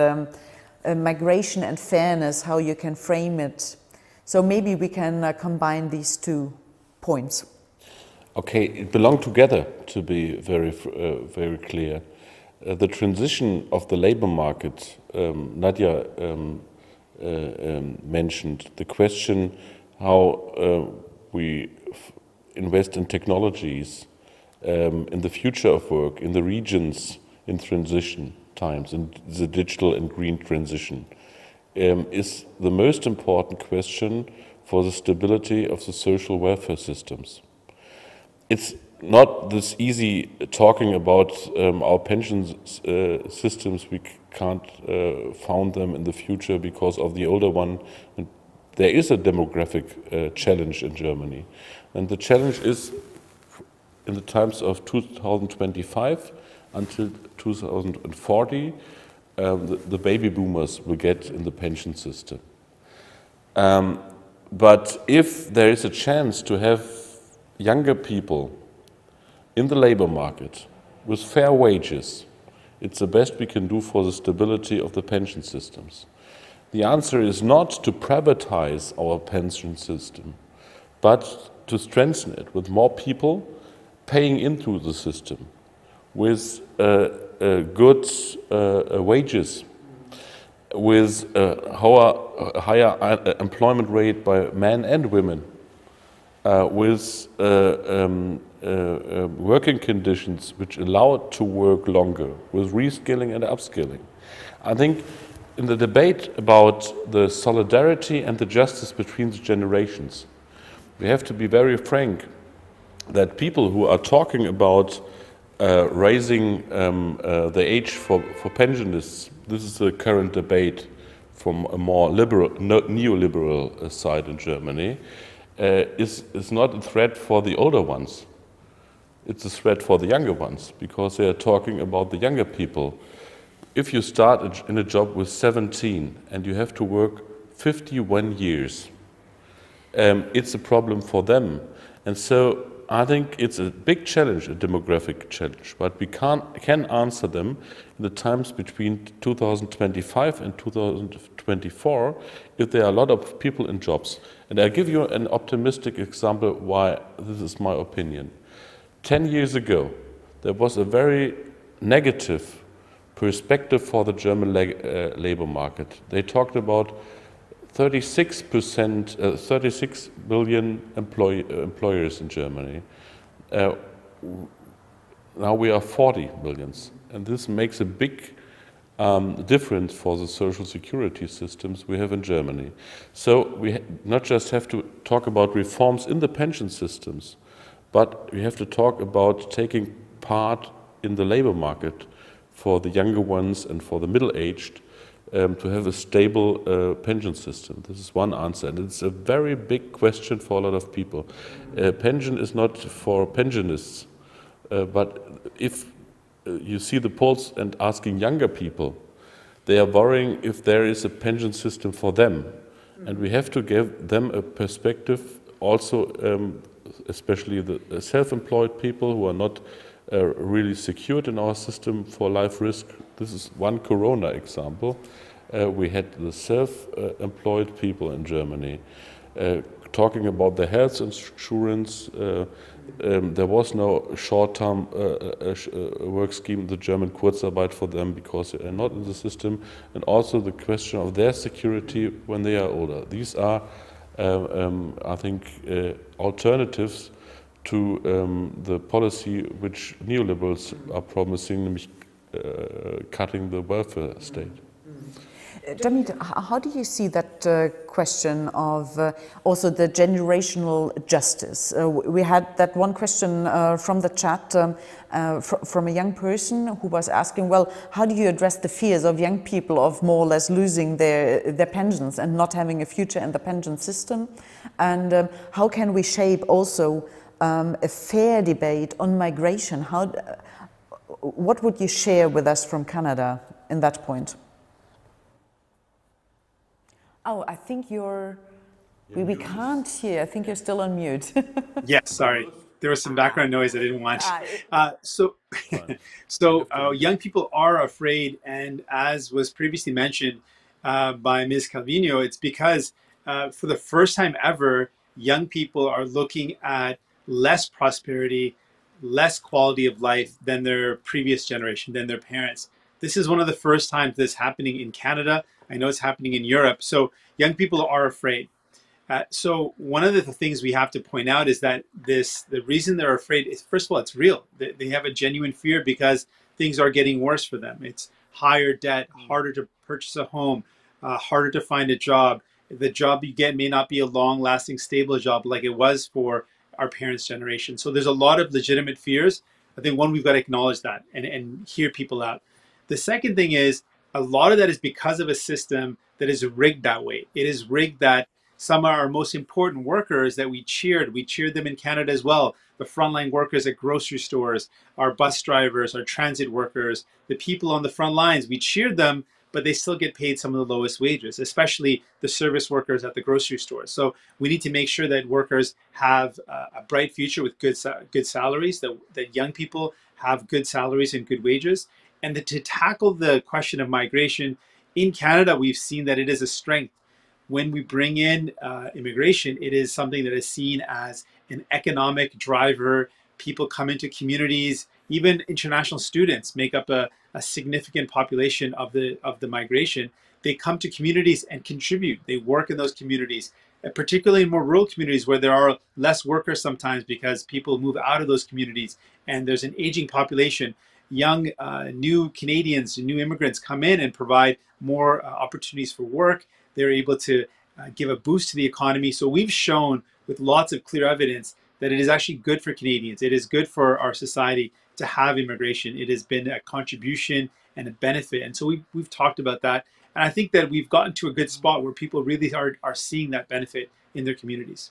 fairness, how you can frame it. So maybe we can combine these 2 points. Okay, it belong together, to be very clear. The transition of the labor market, Nadia mentioned the question how we invest in technologies, in the future of work, in the regions in transition times, in the digital and green transition, is the most important question for the stability of the social welfare systems. It's not this easy talking about our pension systems. We can't found them in the future because of the older one. And there is a demographic challenge in Germany. And the challenge is, in the times of 2025 until 2040, the baby boomers will get in the pension system. But if there is a chance to have younger people in the labor market with fair wages, it's the best we can do for the stability of the pension systems. The answer is not to privatize our pension system, but to strengthen it with more people paying into the system, with good wages, with a higher employment rate by men and women, with working conditions which allow to work longer, with reskilling and upskilling. I think in the debate about the solidarity and the justice between the generations, we have to be very frank that people who are talking about raising the age for pensionists, this is the current debate from a more liberal, neoliberal side in Germany, is not a threat for the older ones. It's a threat for the younger ones, because they are talking about the younger people. If you start in a job with 17 and you have to work 51 years, it's a problem for them. And so I think it's a big challenge, a demographic challenge, but we can answer them in the times between 2025 and 2024 if there are a lot of people in jobs. And I'll give you an optimistic example why this is my opinion. 10 years ago, there was a very negative perspective for the German labor market. They talked about 36 million employers in Germany. Now we are 40 million, and this makes a big difference for the social security systems we have in Germany. So we not just have to talk about reforms in the pension systems, but we have to talk about taking part in the labor market for the younger ones and for the middle-aged, to have a stable pension system. This is one answer, and it's a very big question for a lot of people. Pension is not for pensionists, but if you see the polls and asking younger people, they are worrying if there is a pension system for them. And we have to give them a perspective also, especially the self-employed people who are not really secured in our system for life risk. This is one Corona example. We had the self-employed people in Germany talking about the health insurance. There was no short-term work scheme, the German Kurzarbeit for them, because they are not in the system, and also the question of their security when they are older. These are, I think, alternatives to the policy which neoliberals are promising, namely cutting the welfare state. Jamit, how do you see that question of also the generational justice? We had that one question from the chat from a young person who was asking, well, how do you address the fears of young people of more or less losing their pensions and not having a future in the pension system? And how can we shape also a fair debate on migration? What would you share with us from Canada in that point? Oh, I think we can't hear. I think you're still on mute. Yes, sorry. There was some background noise I didn't want. So young people are afraid, and as was previously mentioned by Ms. Calvino, it's because for the first time ever, young people are looking at less prosperity, less quality of life than their previous generation, than their parents. This is one of the first times this is happening in Canada. I know it's happening in Europe. So young people are afraid. So one of the things we have to point out is that the reason they're afraid is, first of all, it's real. They have a genuine fear because things are getting worse for them. It's higher debt, harder to purchase a home, harder to find a job. The job you get may not be a long-lasting, stable job like it was for our parents' generation. So there's a lot of legitimate fears. I think one, we've got to acknowledge that and hear people out. The second thing is, a lot of that is because of a system that is rigged that way. It is rigged that some of our most important workers that we cheered them in Canada as well. The frontline workers at grocery stores, our bus drivers, our transit workers, the people on the front lines, we cheered them, but they still get paid some of the lowest wages, especially the service workers at the grocery stores. So we need to make sure that workers have a bright future with good salaries, that young people have good salaries and good wages. And to tackle the question of migration, in Canada, we've seen that it is a strength. When we bring in immigration, it is something that is seen as an economic driver. People come into communities. Even international students make up a significant population of the migration. They come to communities and contribute. They work in those communities, particularly in more rural communities where there are less workers sometimes because people move out of those communities and there's an aging population. Young, new Canadians, new immigrants come in and provide more opportunities for work. They're able to give a boost to the economy. So we've shown with lots of clear evidence that it is actually good for Canadians. It is good for our society to have immigration. It has been a contribution and a benefit. And so we've talked about that. And I think that we've gotten to a good spot where people really are seeing that benefit in their communities.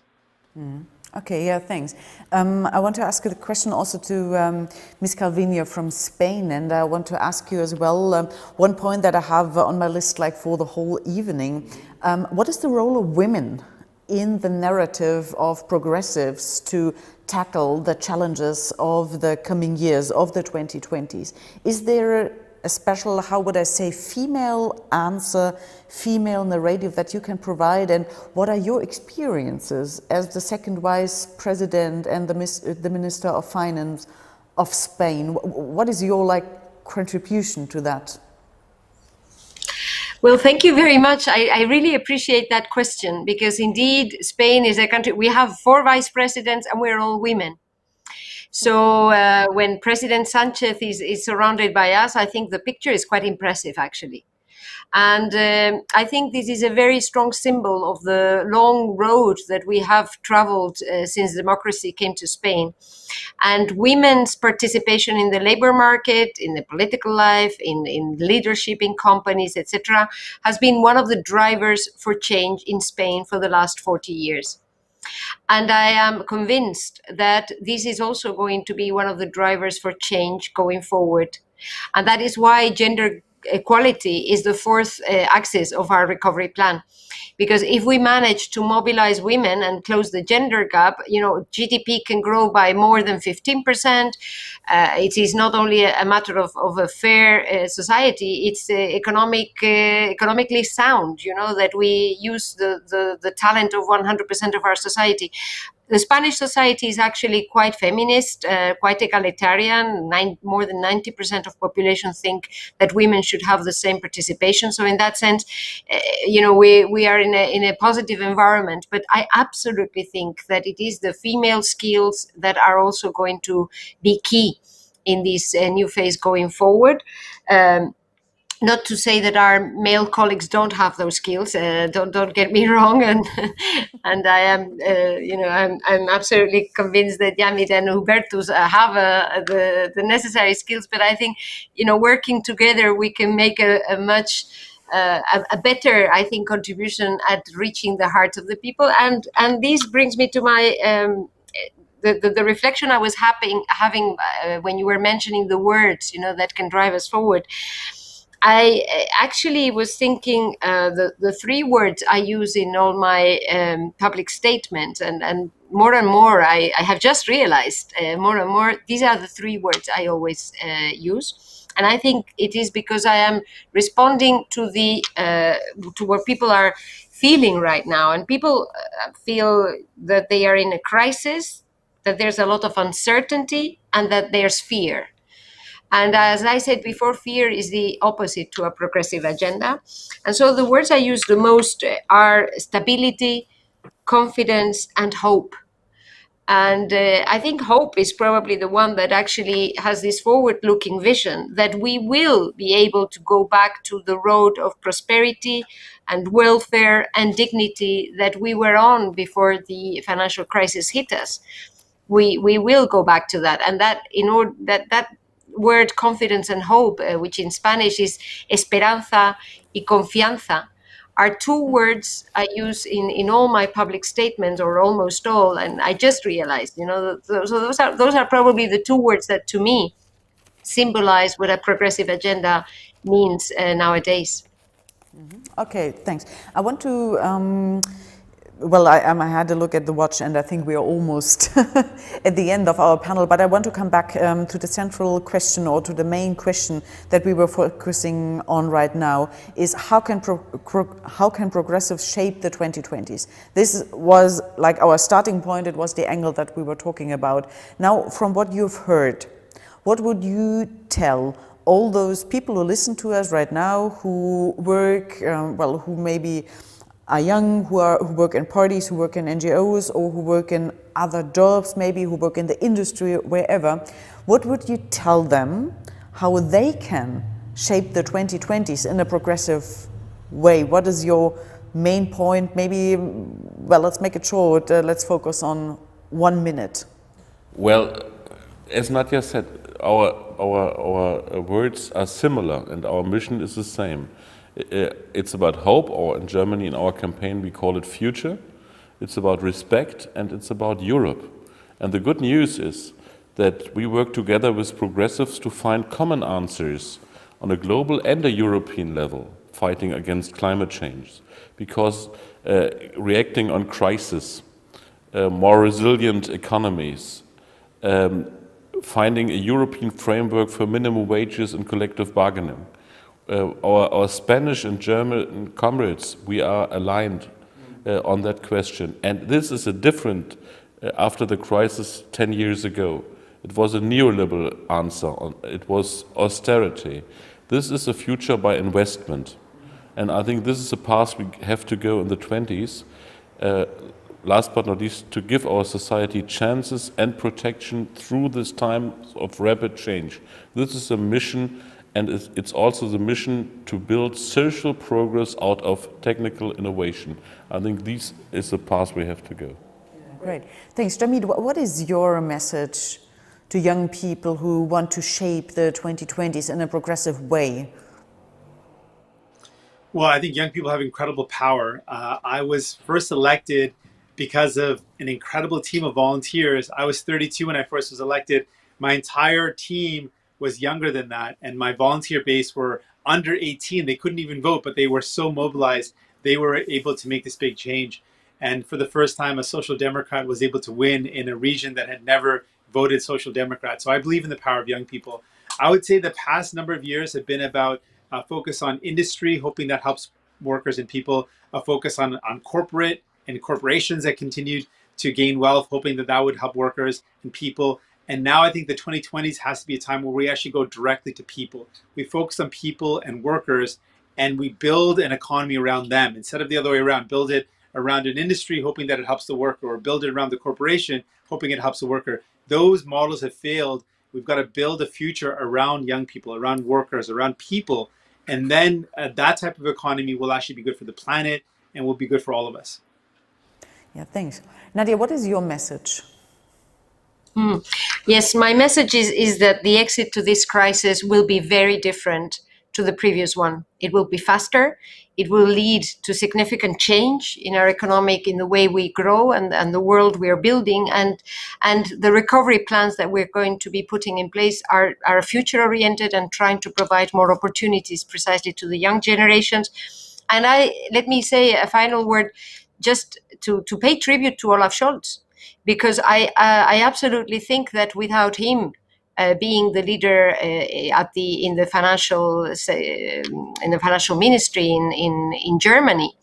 Okay, yeah, thanks. I want to ask a question also to Ms. Calvino from Spain, and I want to ask you as well, one point that I have on my list like for the whole evening, what is the role of women in the narrative of progressives to tackle the challenges of the coming years, of the 2020s? Is there a special, how would I say, female answer, female narrative that you can provide? And what are your experiences as the second vice president and the Minister of Finance of Spain? What is your contribution to that? Well, thank you very much. I really appreciate that question because indeed Spain is a country, we have 4 vice presidents and we're all women. So when President Sanchez is surrounded by us, I think the picture is quite impressive, actually. And I think this is a very strong symbol of the long road that we have traveled since democracy came to Spain. And women's participation in the labor market, in the political life, in leadership in companies, etc., has been one of the drivers for change in Spain for the last 40 years. And I am convinced that this is also going to be one of the drivers for change going forward. And that is why gender equality is the 4th axis of our recovery plan. Because if we manage to mobilize women and close the gender gap, GDP can grow by more than 15%. It is not only a matter of a fair society, it's economically sound, that we use the talent of 100% of our society. The Spanish society is actually quite feminist, quite egalitarian. More than 90% of population think that women should have the same participation. So in that sense, we are in a positive environment. But I absolutely think that it is the female skills that are also going to be key in this new phase going forward. not to say that our male colleagues don't have those skills. Don't get me wrong, and and I am, I'm absolutely convinced that Yamit and Hubertus have the necessary skills. But I think, working together, we can make a much a better, I think, contribution at reaching the hearts of the people. And this brings me to my. The reflection I was having when you were mentioning the words, that can drive us forward. I actually was thinking the three words I use in all my public statements, and more, I have just realized more and more, these are the three words I always use. And I think it is because I am responding to to what people are feeling right now. And people feel that they are in a crisis, that there's a lot of uncertainty, and that there's fear. And as I said before, fear is the opposite to a progressive agenda. And so the words I use the most are stability, confidence, and hope. And I think hope is probably the one that actually has this forward-looking vision that we will be able to go back to the road of prosperity and welfare and dignity that we were on before the financial crisis hit us. We will go back to that, and that in order that word confidence and hope, which in Spanish is esperanza y confianza, are two words I use in all my public statements, or almost all. And I just realized, so those are probably the two words that to me symbolize what a progressive agenda means nowadays. Okay, thanks. I want to, well, I had a look at the watch, and I think we are almost at the end of our panel, but I want to come back to the central question, or to the main question that we were focusing on right now, is how can progressives shape the 2020s? This was like our starting point, it was the angle that we were talking about. Now, from what you've heard, what would you tell all those people who listen to us right now, who work, well, who maybe are young, who work in parties, who work in NGOs, or who work in other jobs, maybe who work in the industry, wherever? What would you tell them how they can shape the 2020s in a progressive way? What is your main point? Maybe, well, let's make it short. Let's focus on 1 minute. Well, as Nadja said, our words are similar, and our mission is the same. It's about hope, or in Germany, in our campaign, we call it future. It's about respect, and it's about Europe. And the good news is that we work together with progressives to find common answers on a global and a European level, fighting against climate change. Because reacting on crisis, more resilient economies, finding a European framework for minimum wages and collective bargaining. Our Spanish and German comrades, we are aligned on that question. And this is a different, after the crisis 10 years ago. It was a neoliberal answer, it was austerity. This is a future by investment. And I think this is a path we have to go in the 20s. Last but not least, to give our society chances and protection through this time of rapid change. This is a mission, and it's also the mission to build social progress out of technical innovation. I think this is the path we have to go. Great. Thanks. Jamid, what is your message to young people who want to shape the 2020s in a progressive way? Well, I think young people have incredible power. I was first elected because of an incredible team of volunteers. I was 32 when I first was elected. My entire team was younger than that, and my volunteer base were under 18. They couldn't even vote, but they were so mobilized. They were able to make this big change. And for the first time, a social democrat was able to win in a region that had never voted social democrat. So I believe in the power of young people. I would say the past number of years have been about a focus on industry, hoping that helps workers and people, a focus on corporate and corporations that continued to gain wealth, hoping that that would help workers and people. And now I think the 2020s has to be a time where we actually go directly to people. We focus on people and workers, and we build an economy around them instead of the other way around. Build it around an industry, hoping that it helps the worker, or build it around the corporation, hoping it helps the worker. Those models have failed. We've got to build a future around young people, around workers, around people. And then that type of economy will actually be good for the planet and will be good for all of us. Yeah, thanks. Nadia, what is your message? Yes, my message is that the exit to this crisis will be very different to the previous one. It will be faster. It will lead to significant change in our economic, in the way we grow and the world we are building. And the recovery plans that we're going to be putting in place are future oriented and trying to provide more opportunities precisely to the young generations. And let me say a final word just to pay tribute to Olaf Scholz, because I absolutely think that without him being the leader in the financial ministry in Germany,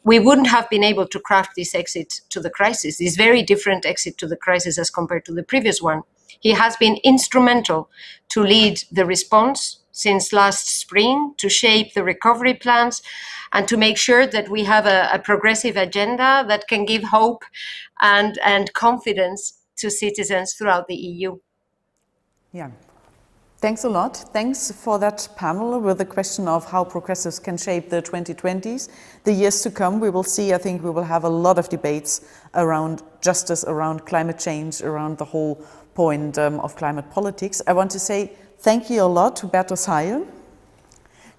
we wouldn't have been able to craft this exit to the crisis, this very different exit to the crisis as compared to the previous one. He has been instrumental to lead the response since last spring, to shape the recovery plans, and to make sure that we have a progressive agenda that can give hope and confidence to citizens throughout the EU. Yeah. Thanks a lot. Thanks for that panel with the question of how progressives can shape the 2020s. The years to come, we will see, I think we will have a lot of debates around justice, around climate change, around the whole point of climate politics. I want to say thank you a lot to Huberto Sayel,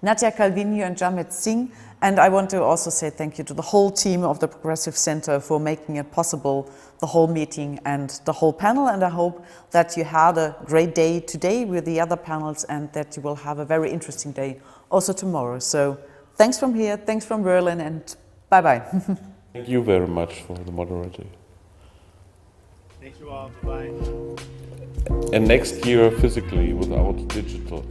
Nadia Calvino and Jamet Singh, and I want to also say thank you to the whole team of the Progressive Center for making it possible, the whole meeting and the whole panel. And I hope that you had a great day today with the other panels and that you will have a very interesting day also tomorrow. So thanks from here, thanks from Berlin, and bye-bye. Thank you very much for the moderator. Thank you all. Bye. And next year physically without digital.